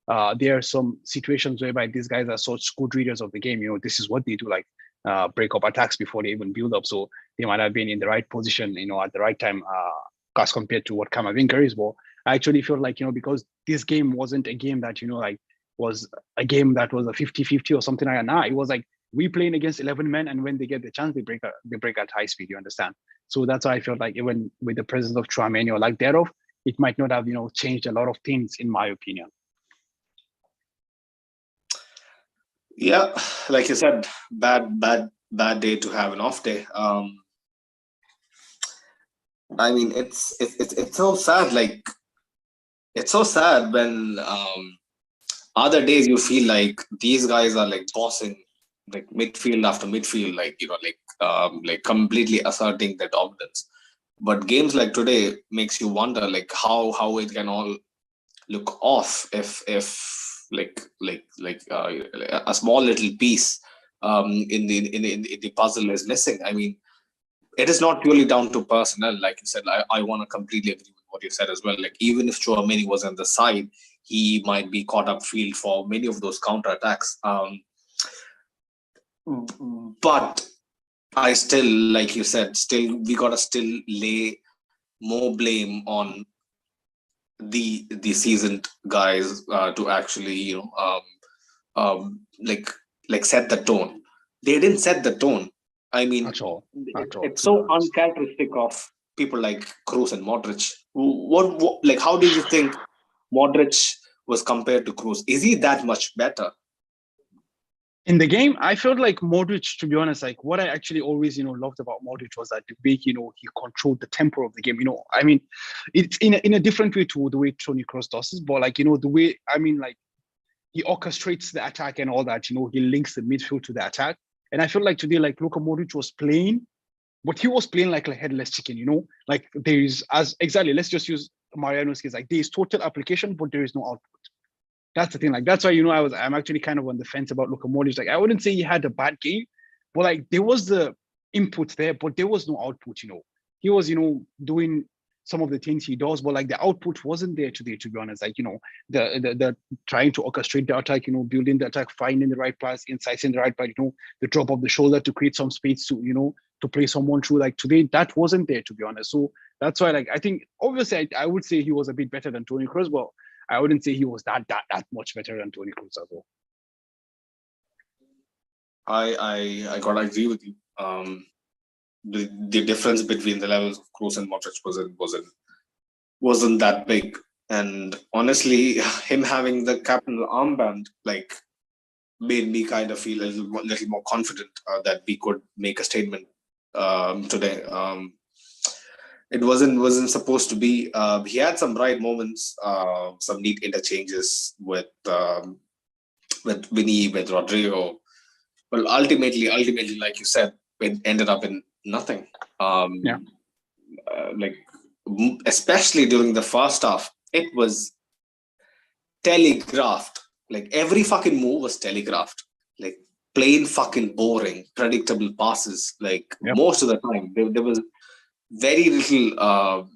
that there are some situations whereby these guys are such good readers of the game. This is what they do, like break up attacks before they even build up. So they might have been in the right position, at the right time, as compared to what Camavinga is. But I actually feel like, because this game wasn't a game that, like was a game that was a 50-50 or something like that. Nah, it was like we playing against 11 men, and when they get the chance, they break at high speed. You understand? So that's why I felt like even with the presence of Tchouaméni or like thereof, it might not have changed a lot of things in my opinion. Yeah, like you said, bad day to have an off day. I mean, it's so sad. Like, it's so sad when other days you feel like these guys are like bossing like midfield after midfield, like completely asserting their dominance. But games like today makes you wonder like how it can all look off if a small little piece in the puzzle is missing. I mean, it is not purely down to personnel, like you said. I want to completely agree with what you said as well. Like, even if Chouameni was on the side, he might be caught up field for many of those counter attacks. But I still, like you said, we gotta still lay more blame on the seasoned guys to actually like set the tone. They didn't set the tone. I mean, At all. It's so uncharacteristic of people like Kroos and Modric. What like, how do you think Modric was compared to Kroos? Is he that much better? In the game, I felt like Modric, to be honest, like what I actually always, loved about Modric was that the way, he controlled the tempo of the game. I mean, it's in a different way to the way Toni Kroos does it, but like, the way, I mean, like he orchestrates the attack and all that, he links the midfield to the attack. And I felt like today, like Luka Modric was playing, but he was playing like a headless chicken, like let's just use Mariano's case, like there is total application, but there is no output. That's the thing. Like, that's why, I'm actually kind of on the fence about Luka Modric. Like, I wouldn't say he had a bad game, but like there was the input there, but there was no output. He was, doing some of the things he does, but like the output wasn't there today. To be honest, like the trying to orchestrate the attack, building the attack, finding the right pass, incising the right pass, the drop of the shoulder to create some space to play someone through. Like today, that wasn't there, to be honest. So that's why, like, I think obviously I would say he was a bit better than Toni Kroos, but I wouldn't say he was that much better than Toni Kroos as well. I gotta agree with you. The difference between the levels of Kroos and Modric wasn't that big. And honestly, him having the captain armband like made me kind of feel a little more confident that we could make a statement today. It wasn't supposed to be. He had some right moments, some neat interchanges with Vinny, with Rodrigo. Well, ultimately, like you said, it ended up in nothing. Like, especially during the first half, it was telegraphed. Like, every fucking move was telegraphed. Like, plain fucking boring, predictable passes. Like, most of the time, there was very little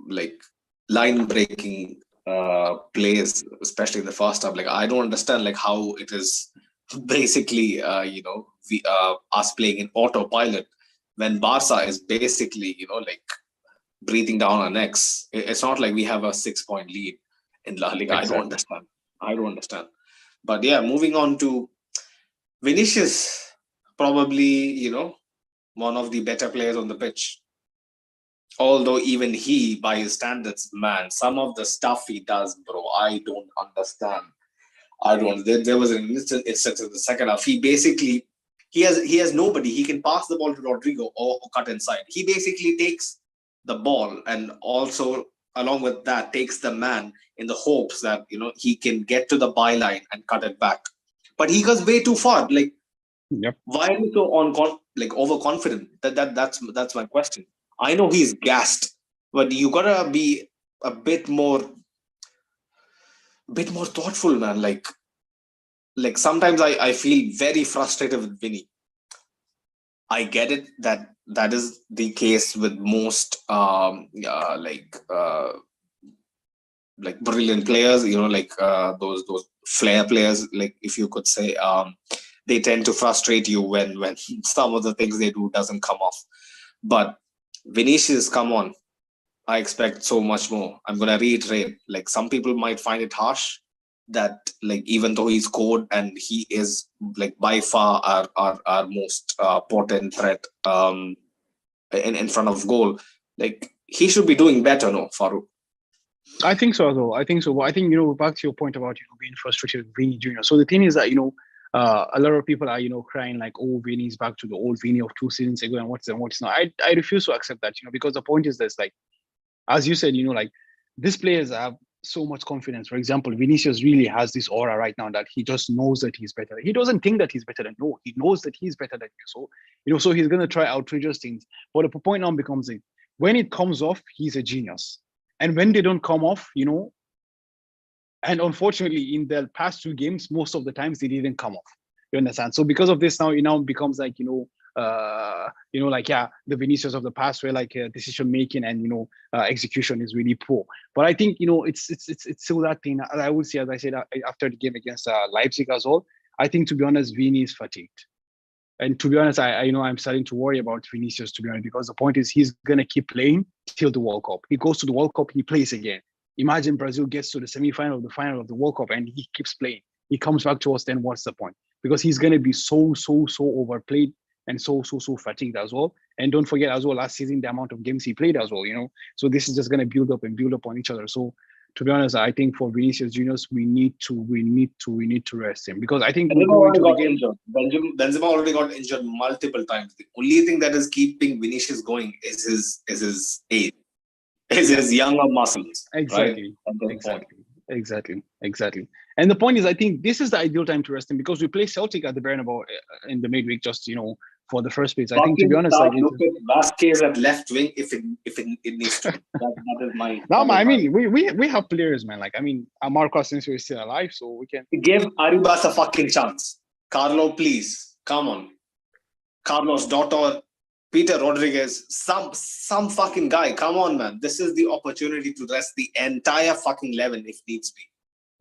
like line breaking plays, especially in the first half. Like, I don't understand like how it is basically us playing in autopilot when Barca is basically like breathing down our necks. It's not like we have a 6-point lead in La Liga. Exactly. I don't understand. But yeah, moving on to Vinicius, probably one of the better players on the pitch. Although even he, by his standards, man, some of the stuff he does, bro, I don't understand. There was an instance in the second half. He has nobody. He can pass the ball to Rodrigo or cut inside. He basically takes the ball and also, along with that, takes the man in the hopes that he can get to the byline and cut it back. But he goes way too far. Like, why are you so overconfident? That's my question. I know he's gassed, but you gotta be a bit more thoughtful, man. Like sometimes I feel very frustrated with Vinny. I get it that is the case with most like brilliant players, those flair players, like, if you could say, they tend to frustrate you when some of the things they do doesn't come off. But Vinicius, come on, I expect so much more. I'm gonna reiterate, like, some people might find it harsh, that like even though he scored and he is like by far our most potent threat in front of goal, like he should be doing better, no, Farouk? I think so, though. I think so. But I think, back to your point about, being frustrated with Vini Jr. So the thing is that, a lot of people are, crying like, oh, Vini's back to the old Vini of 2 seasons ago and what's not. I refuse to accept that, because the point is this, like, as you said, like, these players have so much confidence. For example, Vinicius really has this aura right now that he just knows that he's better. He doesn't think that he's better than you. He knows that he's better than you. So, so he's going to try outrageous things. But the point now becomes when it comes off, he's a genius. And when they don't come off, and unfortunately in the past 2 games, most of the times they didn't come off. You understand? So because of this now, it now becomes like, the Vinicius of the past where like decision making and, execution is really poor. But I think, it's still that thing. I would say, as I said, after the game against Leipzig as well, I think, to be honest, Vini is fatigued. And to be honest, I'm starting to worry about Vinicius, to be honest, because the point is he's going to keep playing till the World Cup. He goes to the World Cup, he plays again. Imagine Brazil gets to the semi-final, the final of the World Cup, and he keeps playing. He comes back to us, then what's the point? Because he's going to be so overplayed and so fatigued as well. And don't forget as well, last season, the amount of games he played as well, So this is just going to build up on each other. So to be honest, I think for Vinicius Juniors, we need to rest him, because I think Benzema already got injured. Benzema already got injured multiple times. The only thing that is keeping Vinicius going is his age, his younger muscles. Exactly. Right? Exactly. And the point is, I think this is the ideal time to rest him, because we play Celtic at the Bernabeu in the midweek, just for the first place. I think, to be honest, like, look at Vasquez at left wing if it needs to. That is my. No, man, I mean, we have players, man. Like, I mean, Marco Asensio is still alive, so we can give Arribas a fucking chance. Carlo, please, come on. Carlos Dottor, Peter Rodriguez, some fucking guy. Come on, man. This is the opportunity to rest the entire fucking 11 if needs be.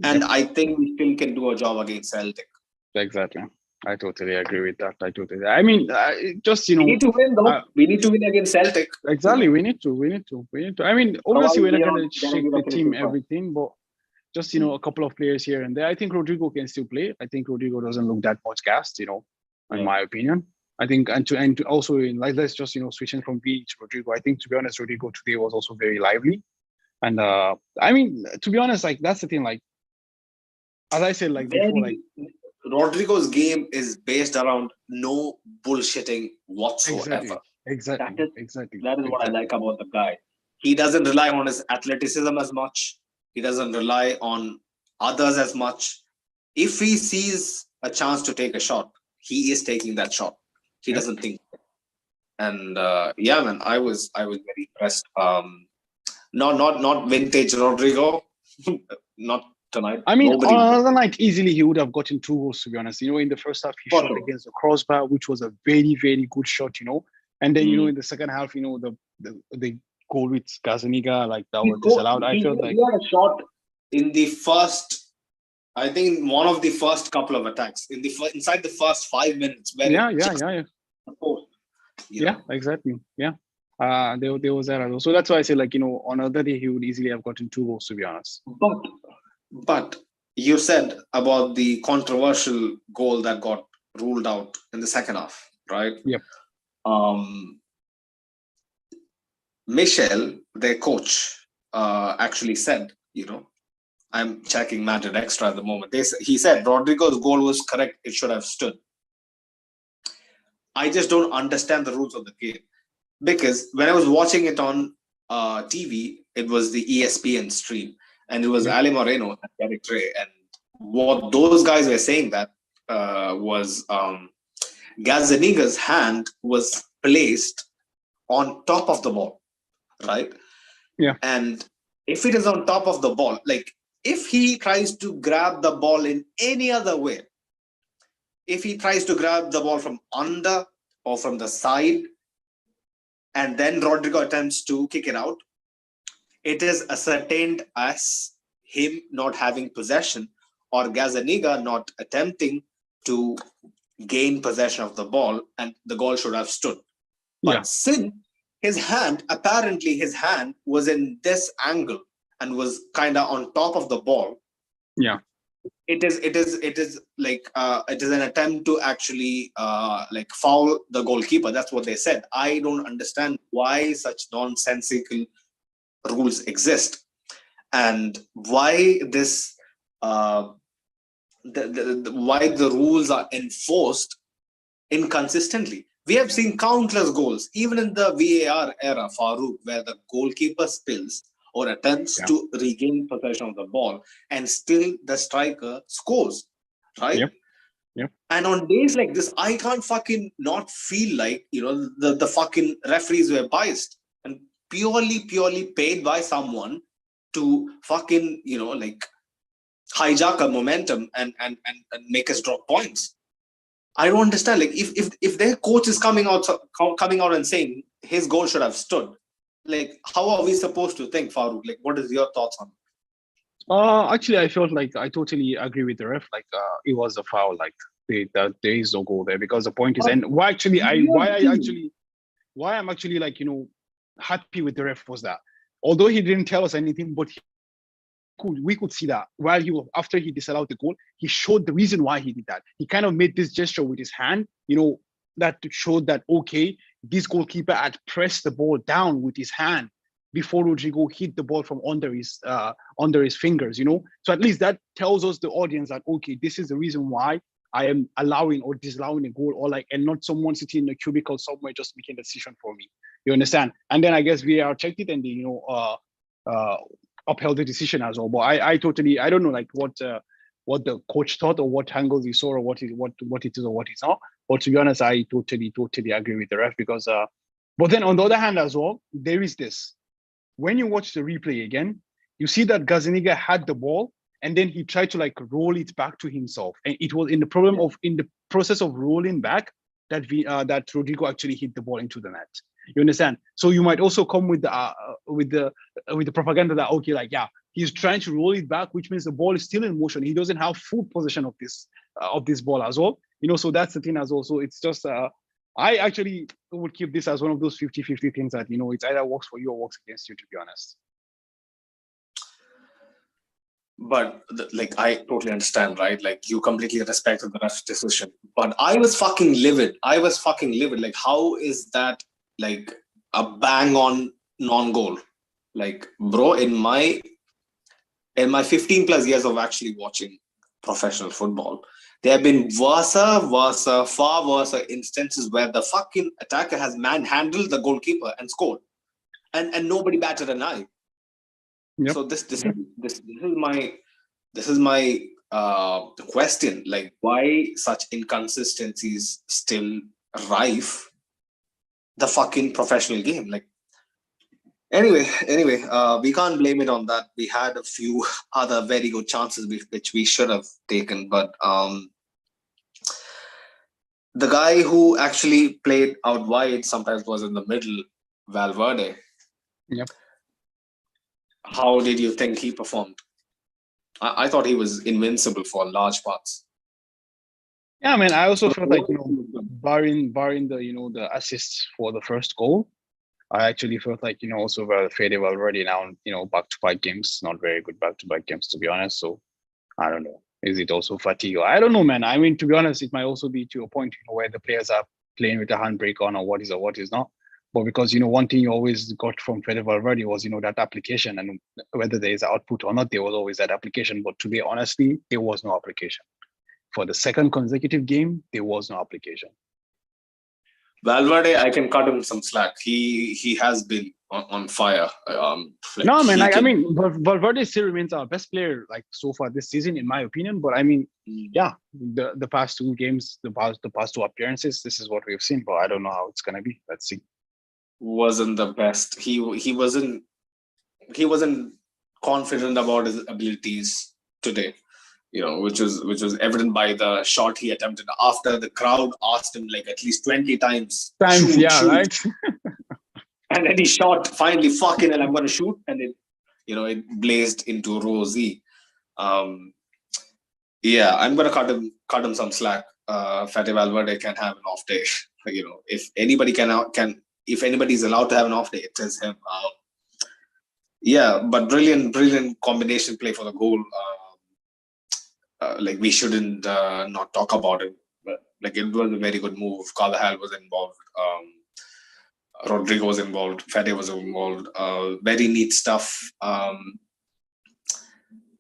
And I think we still can do a job against Celtic. Exactly. I totally agree with that. I mean, just, we need to win, though. We need to win against Celtic. Exactly. We need to. I mean, obviously, we're not going to shake the team everything, but just, a couple of players here and there. I think Rodrigo can still play. I think Rodrigo doesn't look that much gassed, in my opinion. I think, and also, let's just, switching from V to Rodrigo. I think, to be honest, Rodrigo today was also very lively. And I mean, to be honest, like, that's the thing, like, as I said, like, before, like, Rodrigo's game is based around no bullshitting whatsoever. Exactly. That is what I like about the guy. He doesn't rely on his athleticism as much. He doesn't rely on others as much. If he sees a chance to take a shot, he is taking that shot. He doesn't think. And man, I was very impressed. Not vintage Rodrigo, not tonight. I mean, on another night, easily he would have gotten 2 goals, to be honest. In the first half, he shot against the crossbar, which was a very, very good shot, And then, in the second half, the goal with Gazzaniga, like, that was disallowed. I felt like he had a shot in the first, I think, one of the first couple of attacks inside the first 5 minutes. Yeah. Exactly. Yeah. There was that as well. So that's why I say, like, on another day, he would easily have gotten 2 goals, to be honest. But you said about the controversial goal that got ruled out in the second half, right? Yep. Michel, their coach, actually said, I'm checking Madrid Extra at the moment. He said Rodrigo's goal was correct. It should have stood. I just don't understand the rules of the game, because when I was watching it on TV, it was the ESPN stream, and it was Ali Moreno and Eric Ray, and what those guys were saying that was Gazzaniga's hand was placed on top of the ball, right? Yeah. And if it is on top of the ball, like, if he tries to grab the ball in any other way, if he tries to grab the ball from under or from the side, and then Rodrigo attempts to kick it out, it is ascertained as him not having possession or Gazzaniga not attempting to gain possession of the ball, and the goal should have stood. But since his hand was in this angle and was kind of on top of the ball, it is like it is an attempt to actually like foul the goalkeeper. That's what they said. I don't understand why such nonsensical rules exist, and why this why the rules are enforced inconsistently. We have seen countless goals, even in the VAR era, Farouk, where the goalkeeper spills or attempts to regain possession of the ball, and still the striker scores, right? Yep. And on days like this, I can't fucking not feel like, the fucking referees were biased and purely paid by someone to fucking, like hijack a momentum and make us drop points. I don't understand. Like, if their coach is coming out and saying his goal should have stood, like, how are we supposed to think, Farouk? Like, what is your thoughts on it? Actually, I felt like I totally agree with the ref. Like, it was a foul. Like, there is no goal there, because the point is, and why I'm actually like, happy with the ref was that, although he didn't tell us anything, but we could see that while after he disallowed the goal, he showed the reason why he did that. He kind of made this gesture with his hand, that showed that, okay, this goalkeeper had pressed the ball down with his hand before Rodrigo hit the ball from under his fingers, So at least that tells us, the audience, that, okay, this is the reason why I am allowing or disallowing a goal, or like, and not someone sitting in a cubicle somewhere just making a decision for me. You understand? And then I guess VAR checked it, and they, upheld the decision as well. But I totally, I don't know, like, what the coach thought, or what angles he saw, or what it is or what it's not. But to be honest, I totally agree with the ref, because but then on the other hand as well, there is this. When you watch the replay again, you see that Gazzaniga had the ball, and then he tried to like roll it back to himself, and it was in the process of rolling back that that Rodrigo actually hit the ball into the net. You understand? So you might also come with the propaganda that, okay, like, yeah, he's trying to roll it back, which means the ball is still in motion. He doesn't have full possession of this ball as well. So that's the thing as well. So it's just I actually would keep this as one of those 50-50 things that, it's either works for you or works against you, to be honest. But like, I totally understand, right? Like, you completely respected the ref's decision, but I was fucking livid. Like, how is that like a bang on non-goal? Like, bro, in my 15 plus years of actually watching professional football, there have been far worse instances where the fucking attacker has manhandled the goalkeeper and scored, and nobody batted an eye. Yep. So this is my question. Like, why such inconsistencies still rife the fucking professional game? Like, anyway, we can't blame it on that. We had a few other very good chances which we should have taken, but the guy who actually played out wide sometimes was in the middle, Valverde. Yep. How did you think he performed? I thought he was invincible for large parts. Yeah, I mean, I also felt like, barring the the assists for the first goal, I actually felt like, also Fede Valverde now, back-to-back games, not very good back-to-back games, to be honest. So I don't know. Is it also fatigue? I don't know, man. I mean, to be honest, it might also be to a point, where the players are playing with a handbrake on, or what is not. But because, one thing you always got from Fede Valverde was, that application, and whether there is output or not, there was always that application. But today, honestly, there was no application. For the second consecutive game, there was no application. Valverde, I can cut him some slack. He has been on fire. Like, no, man. I mean, Valverde still remains our best player, like, so far this season, in my opinion. But I mean, yeah, the past two games, the past two appearances, this is what we've seen. But I don't know how it's gonna be. Let's see. Wasn't the best. He wasn't confident about his abilities today. Which was evident by the shot he attempted after the crowd asked him like at least 20 times. Shoot. Right. And then he shot finally, fucking, and I'm going to shoot, and it blazed into row Z. Yeah, I'm going to cut him some slack. Fede Valverde can have an off day. If anybody if anybody's allowed to have an off day, it is him. Yeah, but brilliant combination play for the goal. like we shouldn't not talk about it. But like it was a very good move. Carvajal was involved. Rodrigo was involved. Fede was involved. Very neat stuff.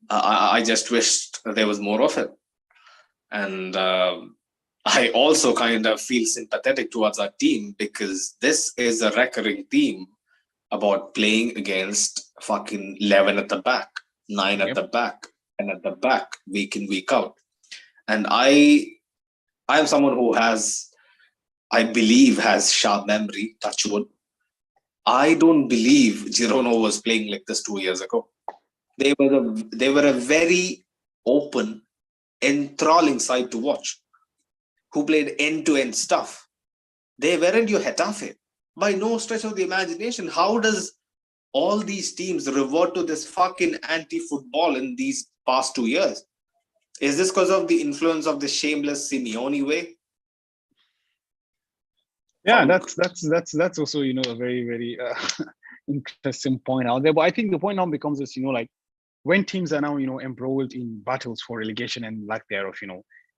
I just wished there was more of it. And I also kind of feel sympathetic towards our team because this is a recurring theme about playing against fucking 11 at the back, 9 at the back, and at the back, week in, week out. And I am someone who I believe has sharp memory, touch wood. I don't believe Girona was playing like this 2 years ago. They were a very open, enthralling side to watch, who played end-to-end stuff. They weren't your Getafe. By no stretch of the imagination. How does all these teams revert to this fucking anti-football in these past 2 years? Is this because of the influence of the shameless Simeone way? Yeah, that's also a very very interesting point out there. But I think the point now becomes this, like when teams are now embroiled in battles for relegation and lack thereof,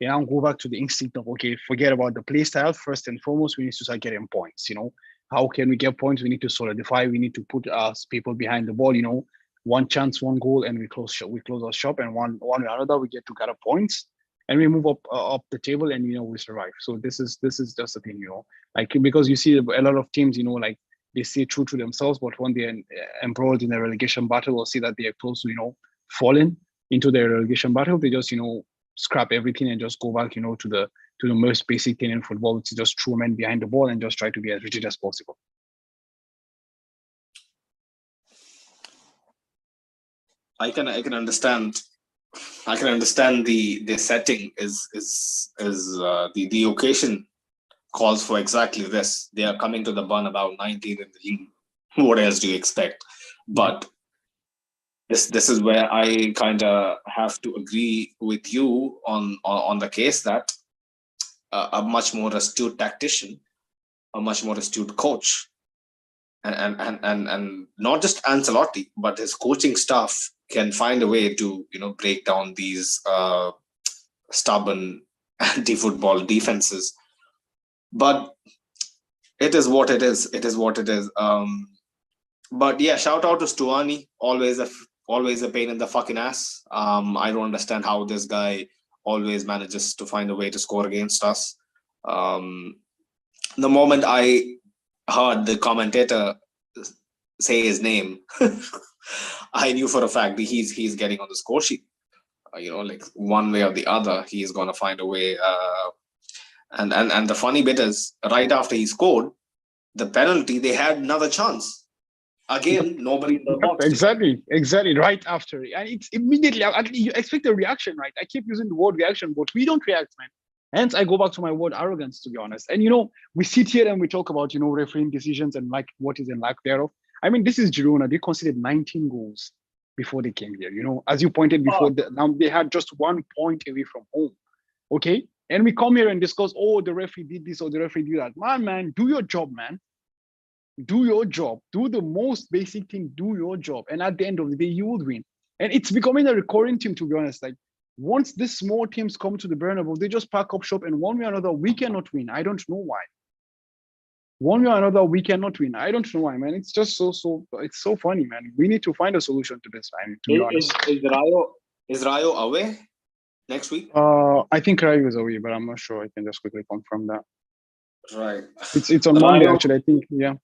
they now go back to the instinct of, okay, forget about the play style. First and foremost, we need to start getting points. How can we get points? We need to solidify. We need to put us people behind the ball. One chance, one goal, and we close our shop. And one way or another, we get to gather points, and we move up the table, and we survive. So this is just the thing, like because you see a lot of teams, like they stay true to themselves, but when they're embroiled in a relegation battle or see that they are close to falling into their relegation battle, they just scrap everything and just go back to the most basic thing in football, which is just throw men behind the ball and just try to be as rigid as possible. I can understand. I can understand the setting is the occasion calls for exactly this. They are coming to the Bernabeu 19 in the league. What else do you expect? But this is where I kind of have to agree with you on the case that a much more astute tactician, a much more astute coach, and not just Ancelotti, but his coaching staff can find a way to break down these stubborn anti-football defenses. But it is what it is. It is what it is. But yeah, shout out to Stuani. Always a pain in the fucking ass. I don't understand how this guy always manages to find a way to score against us. The moment I heard the commentator say his name, I knew for a fact that he's getting on the score sheet. Like one way or the other, he's gonna find a way. And the funny bit is, right after he scored the penalty, they had another chance. Again, nobody in the box. Exactly. Right after, and it's immediately. You expect a reaction, right? I keep using the word reaction, but we don't react, man. Hence, I go back to my word arrogance, to be honest. And we sit here and we talk about refereeing decisions and like what is in lack thereof. I mean, this is Girona. They conceded 19 goals before they came here. As you pointed before, now they had just 1 point away from home. Okay, and we come here and discuss, oh, the referee did this or the referee did that. Man, do your job, man. Do your job. Do the most basic thing. Do your job, and at the end of the day, you will win. And it's becoming a recurring theme, to be honest. Like once these small teams come to the Bernabeu, they just pack up shop, and one way or another, we cannot win. I don't know why. One way or another, we cannot win. I don't know why, man. It's just so it's so funny, man. We need to find a solution to this, man, to be honest. Is Rayo away next week? I think Rayo is away, but I'm not sure. I can just quickly confirm that. Right. It's on Monday, actually, I think. Yeah.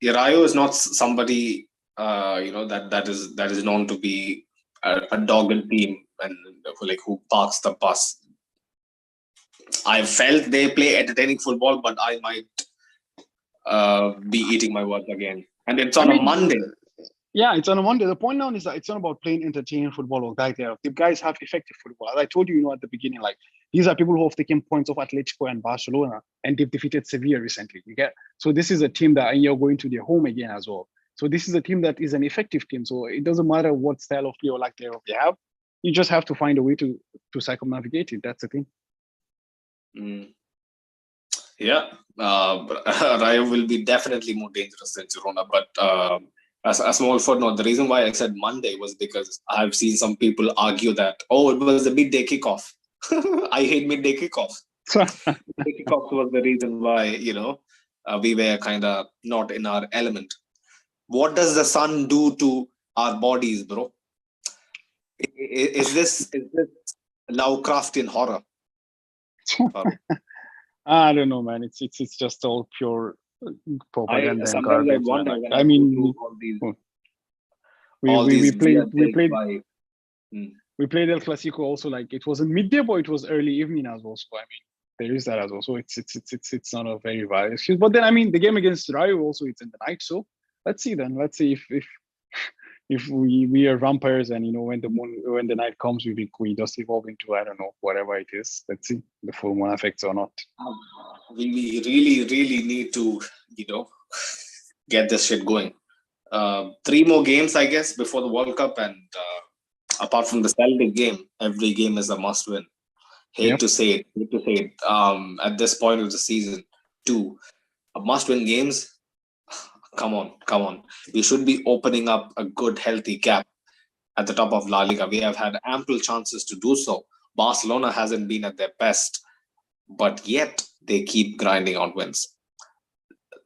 Rayo is not somebody that is known to be a dogged team and who parks the bus. I felt they play entertaining football, but I might be eating my words again. And it's on a Monday. Yeah, it's on a Monday. The point now is that it's not about playing entertaining football or that there. The guys have effective football. As I told you, at the beginning, like these are people who have taken points off Atletico and Barcelona, and they've defeated Sevilla recently. You get so this is a team that and you're going to their home again as well. So this is a team that is an effective team. So it doesn't matter what style of play or lack thereof they have. You just have to find a way to circumnavigate it. That's the thing. Yeah, Rayo will be definitely more dangerous than Girona, but A small footnote. The reason why I said Monday was because I've seen some people argue that, oh, it was a midday kickoff. I hate midday kickoffs. Midday kickoffs was the reason why, we were kind of not in our element. What does the sun do to our bodies, bro? Is this Lovecraftian horror? I don't know, man. It's just all pure propaganda and sometimes I garbage. wonder Man. when I go mean, through all these we played by, we played El Clasico also, like it wasn't midday, but it was early evening as well. So I mean, there is that as well. So it's not a very valid excuse. But then I mean, the game against Rayo also, it's in the night. So let's see then. Let's see if we are vampires, and when the night comes, we just evolve into, I don't know, whatever it is. Let's see the full moon effects or not. We really need to get this shit going. 3 more games, I guess, before the World Cup, and apart from the Celtic game, every game is a must win. Hate to say it. At this point of the season, 2 must win games. Come on. We should be opening up a good, healthy gap at the top of La Liga. We have had ample chances to do so. Barcelona hasn't been at their best, but yet they keep grinding out wins.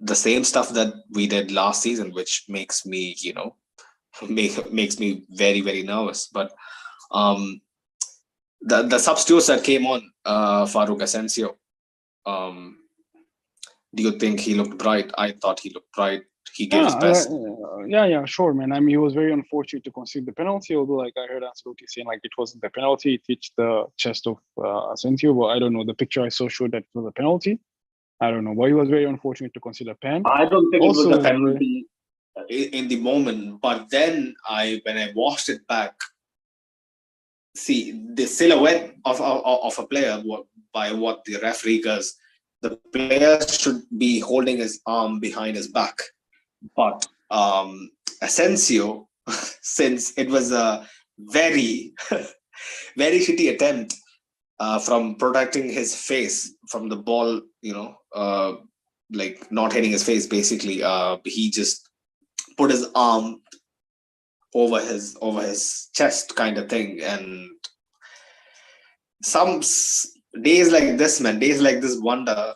The same stuff that we did last season, which makes me, makes me very, very nervous. But the substitutes that came on, Farouk Asensio, do you think he looked bright? I thought he looked bright. He gave his best. Yeah, sure, man. I mean, he was very unfortunate to concede the penalty, although, like, I heard Ancelotti saying, like, it wasn't the penalty. It hit the chest of Asensio, but I don't know. The picture I saw showed that it was a penalty. I don't know, but he was very unfortunate to concede a pen. I don't think also, it was a penalty in the moment, but then when I watched it back, see the silhouette of a player by what the referee does. The player should be holding his arm behind his back, but Asensio, since it was a very very shitty attempt from protecting his face from the ball, like not hitting his face, basically, he just put his arm over his chest, kind of thing. And some days like this, man, days like this wonder,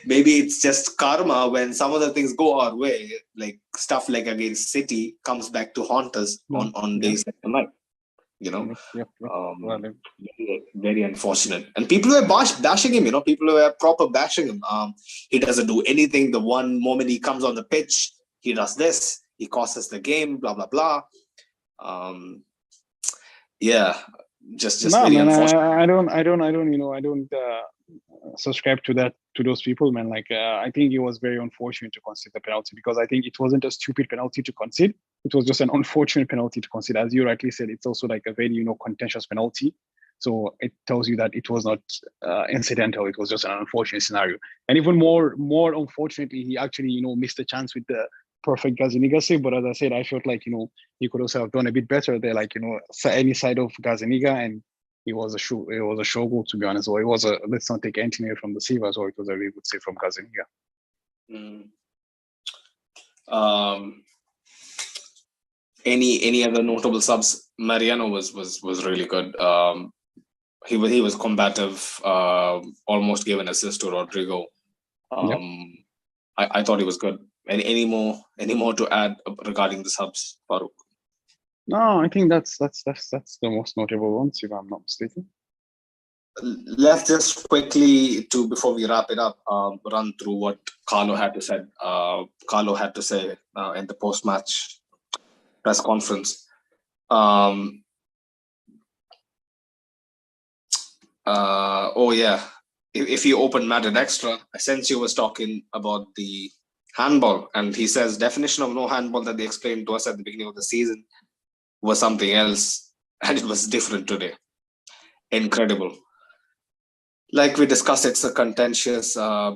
maybe it's just karma when some of the things go our way, like stuff like against City comes back to haunt us on days like tonight. Yep. Very unfortunate. And people were bashing him, people were proper bashing him. He doesn't do anything. The one moment he comes on the pitch, he does this, he costs us the game, blah blah blah. Just very unfortunate. I don't subscribe to those people, man. Like, I think it was very unfortunate to concede the penalty, because I think it wasn't a stupid penalty to concede. It was just an unfortunate penalty to concede. As you rightly said, it's also like a very, contentious penalty. So it tells you that it was not incidental. It was just an unfortunate scenario. And even more unfortunately, he actually, missed a chance with the perfect Gazaniga save. But as I said, I felt like, he could also have done a bit better there, like, any side of Gazaniga, and it was a show goal, to be honest. Or it was let's not take anything away from the save as well. It was a very good save from Gazaniga. Any other notable subs? Mariano was really good. He was combative. Almost gave an assist to Rodrigo. I thought he was good. Any more to add regarding the subs, Farouk? No, I think that's the most notable ones, if I'm not mistaken. Let's just quickly, before we wrap it up, run through what Carlo had to say. In the post-match press conference. If you open Madrid Extra, Asensio was talking about the handball, and he says definition of no handball that they explained to us at the beginning of the season was something else, and it was different today. Incredible. Like we discussed, it's a contentious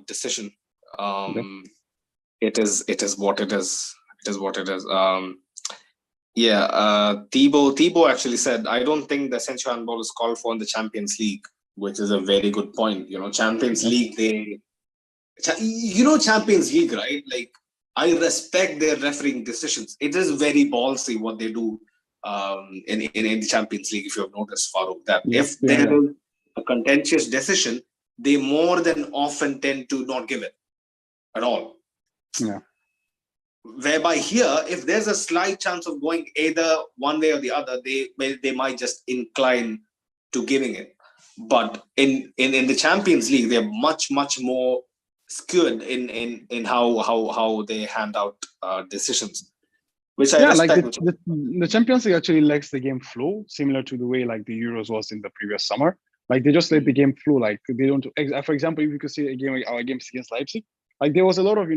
decision. It is what it is. Thibaut actually said, I don't think the Asensio handball is called for in the Champions League, which is a very good point. Champions League, Champions League, right? Like, I respect their refereeing decisions. It is very ballsy what they do in the Champions League, if you have noticed, Farooq, that if there is a contentious decision, they more than often tend to not give it at all. Yeah. Whereby here, if there's a slight chance of going either one way or the other, they might just incline to giving it. But in the Champions League, they're much more skewed in how they hand out decisions, which I respect. Like the Champions League actually lets the game flow, similar to the way like the Euros was in the previous summer. Like they just let the game flow. Like they don't. For example, if you could see our games against Leipzig, like there was a lot of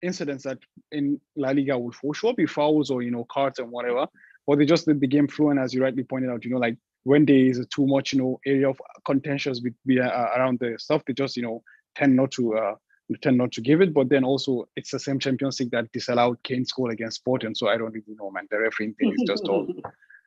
incidents that in La Liga would for sure be fouls or cards and whatever, or they just let the game flow. And as you rightly pointed out, like when there is too much area of contentious around the stuff, they just tend not to give it. But then also it's the same Champions League that disallowed Kane's goal against Sporting. So I don't really know, man. The refereeing thing is just all.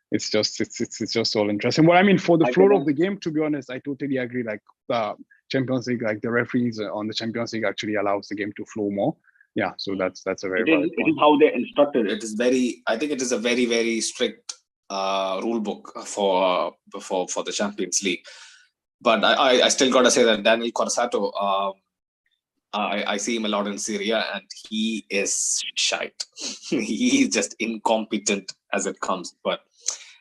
It's just all interesting. But I mean, for the flow of the game, to be honest, I totally agree. Like the Champions League, like the referees on the Champions League actually allows the game to flow more. Yeah, so that's a very valid point. It is how they instructed. It is I think it is a very strict rule book for the Champions League. But I still got to say that Daniel Corsato, I see him a lot in Syria, and he is shite. He is just incompetent as it comes, but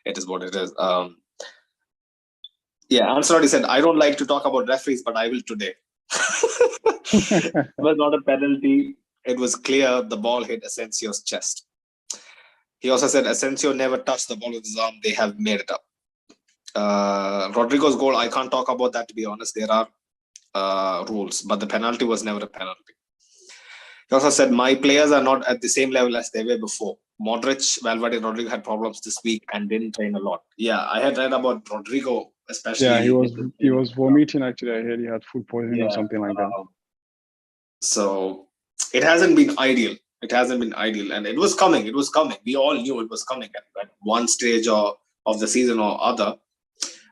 it is what it is. Ancelotti said, I don't like to talk about referees, but I will today. It was not a penalty. It was clear the ball hit Asensio's chest. He also said Asensio never touched the ball with his arm. They have made it up. Rodrigo's goal, I can't talk about that, to be honest. There are rules, but the penalty was never a penalty. He also said, my players are not at the same level as they were before. Modric, Valverde, Rodrigo had problems this week and didn't train a lot. Yeah, I had read about Rodrigo, especially. Yeah, he was vomiting, actually. I heard he had food poisoning or something like that. So it hasn't been ideal. And it was coming. We all knew it was coming at one stage of the season or other.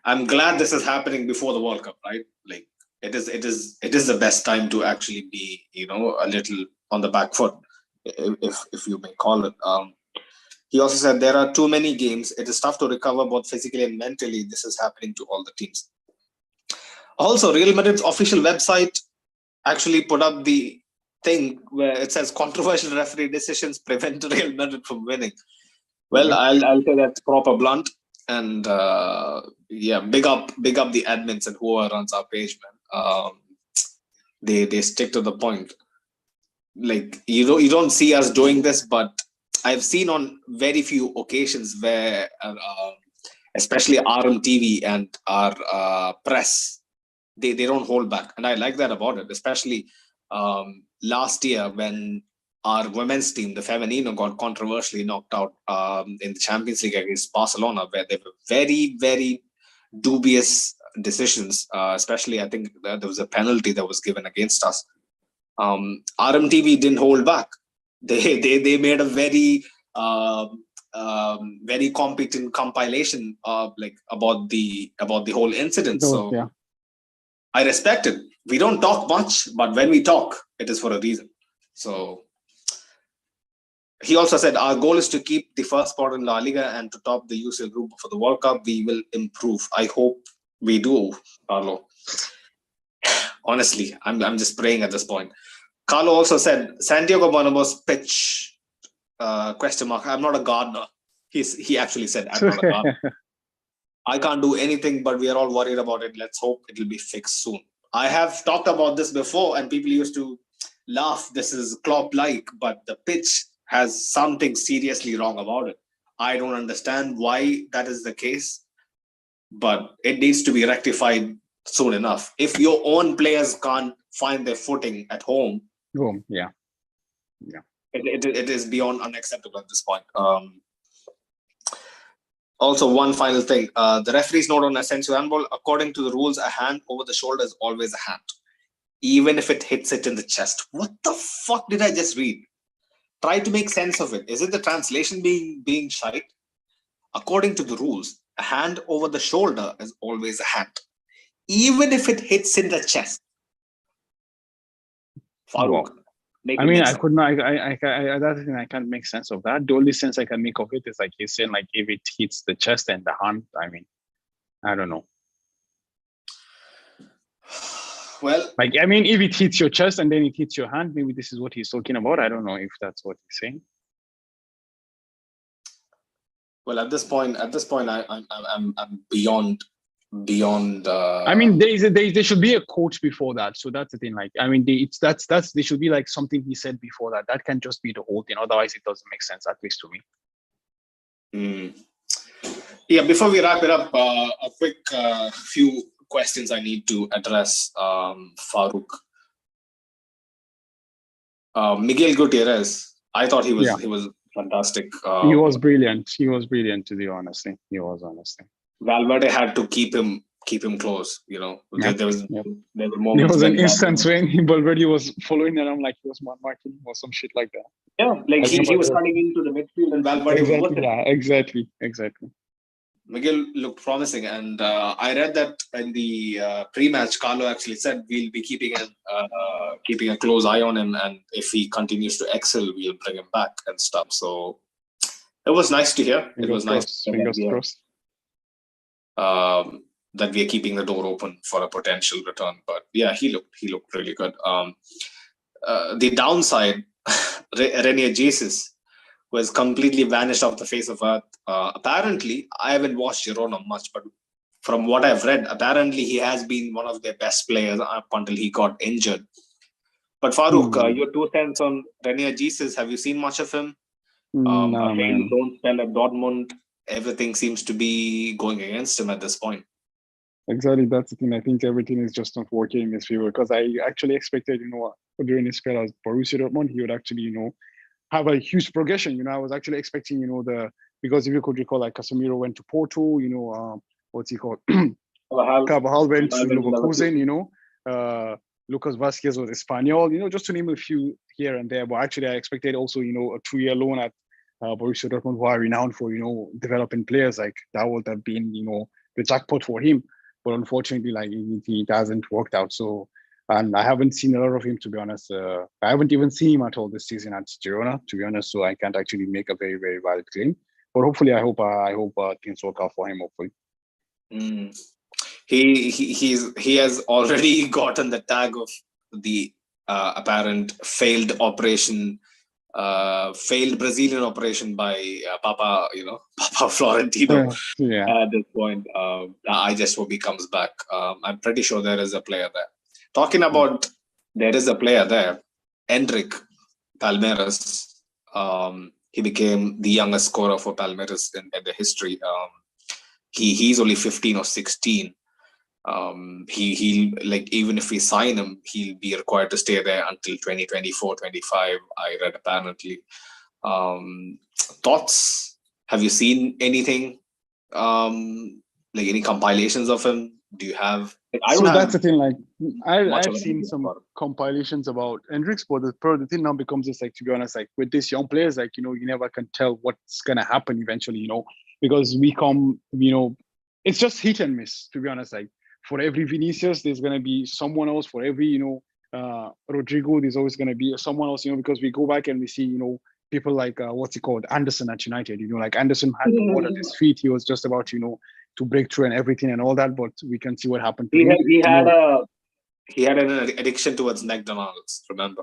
I'm glad this is happening before the World Cup, right? Like it is the best time to actually be, a little on the back foot, if you may call it. He also said there are too many games. It is tough to recover both physically and mentally. This is happening to all the teams. Also, Real Madrid's official website actually put up the thing where it says controversial referee decisions prevent Real Madrid from winning. Well, I'll say that's proper blunt. And big up the admins and whoever runs our page, man. They stick to the point. Like you don't see us doing this, but I've seen on very few occasions where, especially RMTV and our press, they don't hold back, and I like that about it. Especially last year when our women's team, the Femenino, got controversially knocked out in the Champions League against Barcelona, where there were very, very dubious decisions. Especially, I think there was a penalty that was given against us. RMTV didn't hold back. They made a very very competent compilation about the whole incident. So I respect it. We don't talk much, but when we talk, it is for a reason. So he also said, our goal is to keep the first spot in La Liga and to top the UCL group for the World Cup. We will improve. I hope we do, Carlo. Honestly, I'm just praying at this point. Carlo also said, Santiago Bernabeu's pitch, question mark. I'm not a gardener. He actually said, I'm not a gardener. I can't do anything, but we are all worried about it. Let's hope it will be fixed soon. I have talked about this before, and people used to laugh. This is Klopp-like, but the pitch has something seriously wrong about it. I don't understand why that is the case, but it needs to be rectified soon enough. If your own players can't find their footing at home, it is beyond unacceptable at this point. Also, one final thing. The referee's note on Asensio handball, according to the rules, a hand over the shoulder is always a hand, even if it hits it in the chest. What the fuck did I just read? Try to make sense of it. Is it the translation being shite? According to the rules, a hand over the shoulder is always a hand, even if it hits in the chest. Farooq. I mean, I could not. That's the thing. I can't make sense of that. The only sense I can make of it is like he's saying, like if it hits the chest and the hand. I mean, I don't know. Well, like I mean, if it hits your chest and then it hits your hand, maybe this is what he's talking about. I don't know if that's what he's saying. Well, at this point, I'm beyond. I mean, there should be a coach before that. So that's the thing. Like, I mean, there should be like something he said before that. That can just be the whole thing. Otherwise, it doesn't make sense, at least to me. Yeah. Before we wrap it up, a quick few questions I need to address, Farouk. Miguel Gutierrez, I thought he was fantastic. He was brilliant. He was brilliant, to be honest. He was, honestly. Valverde had to keep him close. You know, there were moments. There was an instance when Valverde was following around like he was marking him or some shit like that. Yeah, like he was cutting into the midfield and Valverde was exactly. Miguel looked promising, and I read that in the pre-match, Carlo actually said we'll be keeping a close eye on him, and if he continues to excel, we'll bring him back and stuff. So it was nice to hear. It was nice. Fingers crossed. That we are keeping the door open for a potential return. But yeah, he looked really good. The downside, Renier Jesus, who has completely vanished off the face of earth. Apparently, I haven't watched Girona much, but from what I've read, apparently he has been one of their best players up until he got injured. But Farouk, your 2 cents on Renier Jesus, have you seen much of him? Man. Don't spell at Dortmund. Everything seems to be going against him at this point. Exactly, that's the thing. I think everything is just not working in his favor, because I actually expected, during his spell as Borussia Dortmund, he would actually, have a huge progression. I was actually expecting, because if you could recall, like Casemiro went to Porto, what's he called? Carvajal went to Leverkusen, Lucas Vazquez was Espanyol, just to name a few here and there. But actually, I expected also, a 2-year loan at Borussia Dortmund, who are renowned for, developing players. Like that would have been, the jackpot for him. But unfortunately, like it hasn't worked out. So, and I haven't seen a lot of him, to be honest. I haven't even seen him at all this season at Girona, to be honest. So I can't actually make a very, very valid claim. But hopefully, I hope things work out for him. Hopefully. He has already gotten the tag of the apparent failed Brazilian operation by Papa Florentino. At this point, I just hope he comes back. I'm pretty sure there is a player there. Talking about there is a player there, Enric Palmeiras. He became the youngest scorer for Palmeiras in the history. He's only 15 or 16. He like, even if we sign him, he'll be required to stay there until 2024, 25. I read apparently. Thoughts? Have you seen anything? Like any compilations of him? Do you have? That's the thing. Like I've seen some compilations about Hendrix, but the thing now becomes just like, to be honest, like with these young players, like you never can tell what's gonna happen eventually. Because we come, it's just hit and miss. To be honest, like for every Vinicius, there's gonna be someone else. For every Rodrigo, there's always gonna be someone else. Because we go back and we see people like what's he called, Anderson at United. Like Anderson had the ball at his feet. He was just about to break through and everything and all that, but we can see what happened to him. He had an addiction towards McDonald's, remember?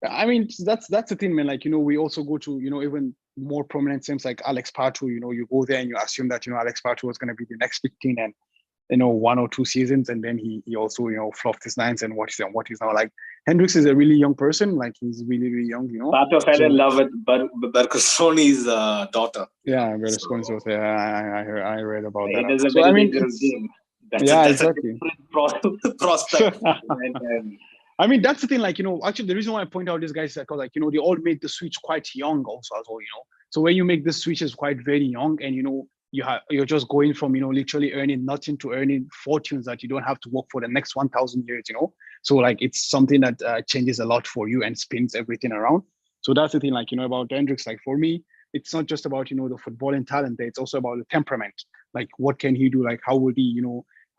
I mean, that's the thing, man. Like, we also go to, even more prominent names like Alex Pato. You go there and you assume that, Alex Pato was going to be the next big thing, and 1 or 2 seasons, and then he also flopped his nines and what he's now. Like Hendrix is a really young person, like he's really, really young. Pato fell in love with Berlusconi's daughter. Yeah, Berlusconi's daughter. I read about that. It is a very dangerous game. That's exactly. Prospect. I mean, that's the thing. Like, actually, the reason why I point out this guy is because, like, they all made the switch quite young, also as well. So when you make the switches quite very young, and you're just going from literally earning nothing to earning fortunes that you don't have to work for the next 1,000 years. So like it's something that changes a lot for you and spins everything around. So that's the thing. Like about Hendrix. Like for me, it's not just about the footballing talent. It's also about the temperament. Like what can he do? Like how would he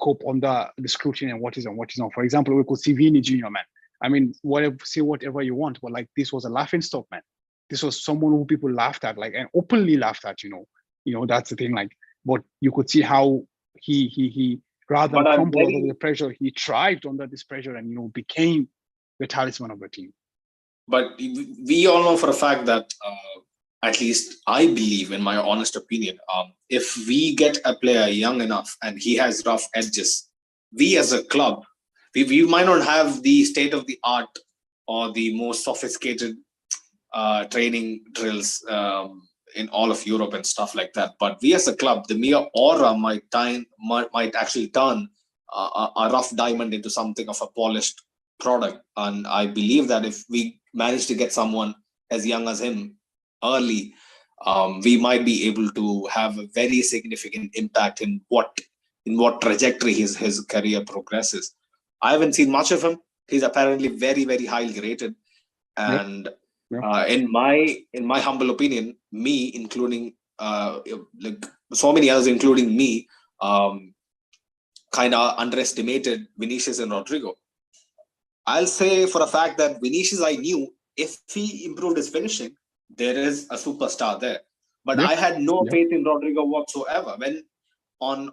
cope under the scrutiny and what is on. For example, we could see Vini Jr., man. I mean, say whatever you want, but like this was a laughing stock, man. This was someone who people laughed at, like, and openly laughed at. That's the thing. Like, but you could see how he rather than crumble under the pressure, he thrived under this pressure, and became the talisman of the team. But we all know for a fact that, at least I believe, in my honest opinion, if we get a player young enough and he has rough edges, we as a club, we might not have the state of the art or the most sophisticated training drills in all of Europe and stuff like that. But we as a club, the mere aura might actually turn a rough diamond into something of a polished product. And I believe that if we manage to get someone as young as him early, we might be able to have a very significant impact in what trajectory his career progresses. I haven't seen much of him. He's apparently very, very highly rated, and in my humble opinion, me including like so many others, including me, kind of underestimated Vinicius and Rodrigo. I'll say for a fact that Vinicius, I knew if he improved his finishing, there is a superstar there. But I had no faith in Rodrigo whatsoever. When on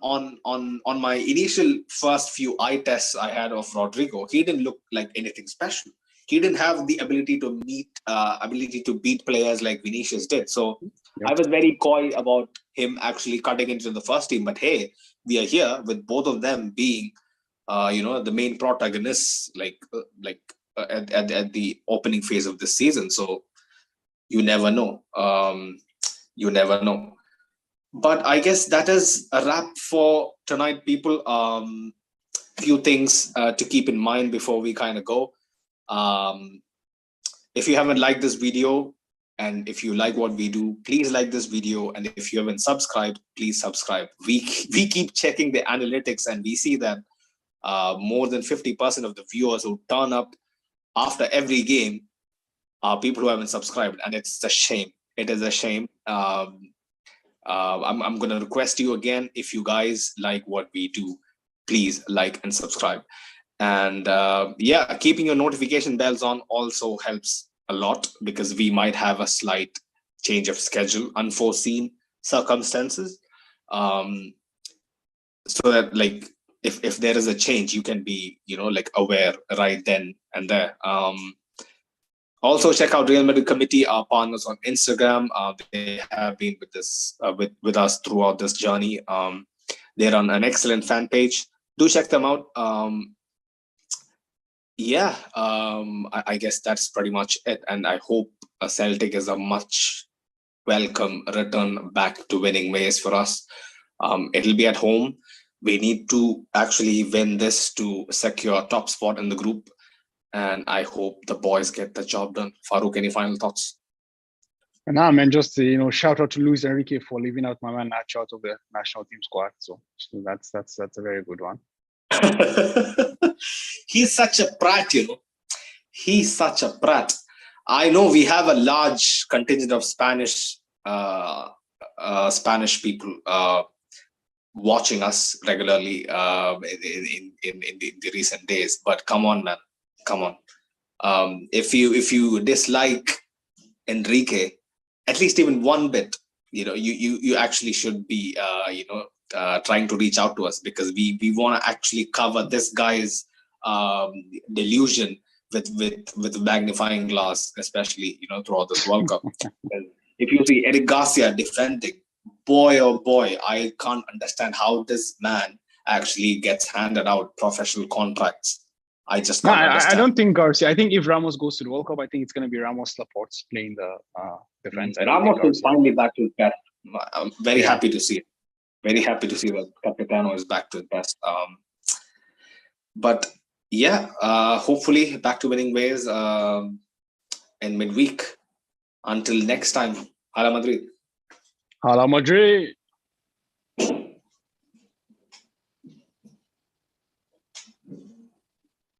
my initial first few eye tests I had of Rodrigo, he didn't look like anything special. He didn't have the ability to beat players like Vinicius did. So I was very coy about him actually cutting into the first team. But hey, we are here with both of them being the main protagonists, at the opening phase of this season. So you never know. But I guess that is a wrap for tonight, people. Few things to keep in mind before we kind of go. If you haven't liked this video, and if you like what we do, please like this video. And if you haven't subscribed, please subscribe. We keep checking the analytics, and we see that more than 50% of the viewers who turn up after every game are people who haven't subscribed, and it's a shame. It is a shame. I'm going to request you again, if you guys like what we do, please like and subscribe. And keeping your notification bells on also helps a lot, because we might have a slight change of schedule, unforeseen circumstances. So that if there is a change, you can be aware right then and there. Also, check out Real Madrid Committee, our partners on Instagram. They have been with this with us throughout this journey. They're on an excellent fan page. Do check them out. I guess that's pretty much it. And I hope Celtic is a much welcome return back to winning ways for us. It'll be at home. We need to actually win this to secure top spot in the group. And I hope the boys get the job done. Farouk, any final thoughts? Nah, man, just shout out to Luis Enrique for leaving out my man Nacho out of the national team squad. So that's a very good one. He's such a prat, He's such a prat. I know we have a large contingent of Spanish people watching us regularly in the recent days. But come on, man. Come on. If you dislike Enrique, at least even one bit, you actually should be trying to reach out to us, because we want to actually cover this guy's delusion with magnifying glass, especially throughout this World Cup. If you see Eric Garcia defending, boy oh boy, I can't understand how this man actually gets handed out professional contracts. I just can't understand. I don't think Garcia. I think if Ramos goes to the World Cup, I think it's going to be Ramos Laporte playing the defense. Ramos is finally back to his best. I'm very happy to see it. Very happy to see that Capitano is back to his best. But hopefully back to winning ways in midweek. Until next time, Hala Madrid. Hala Madrid.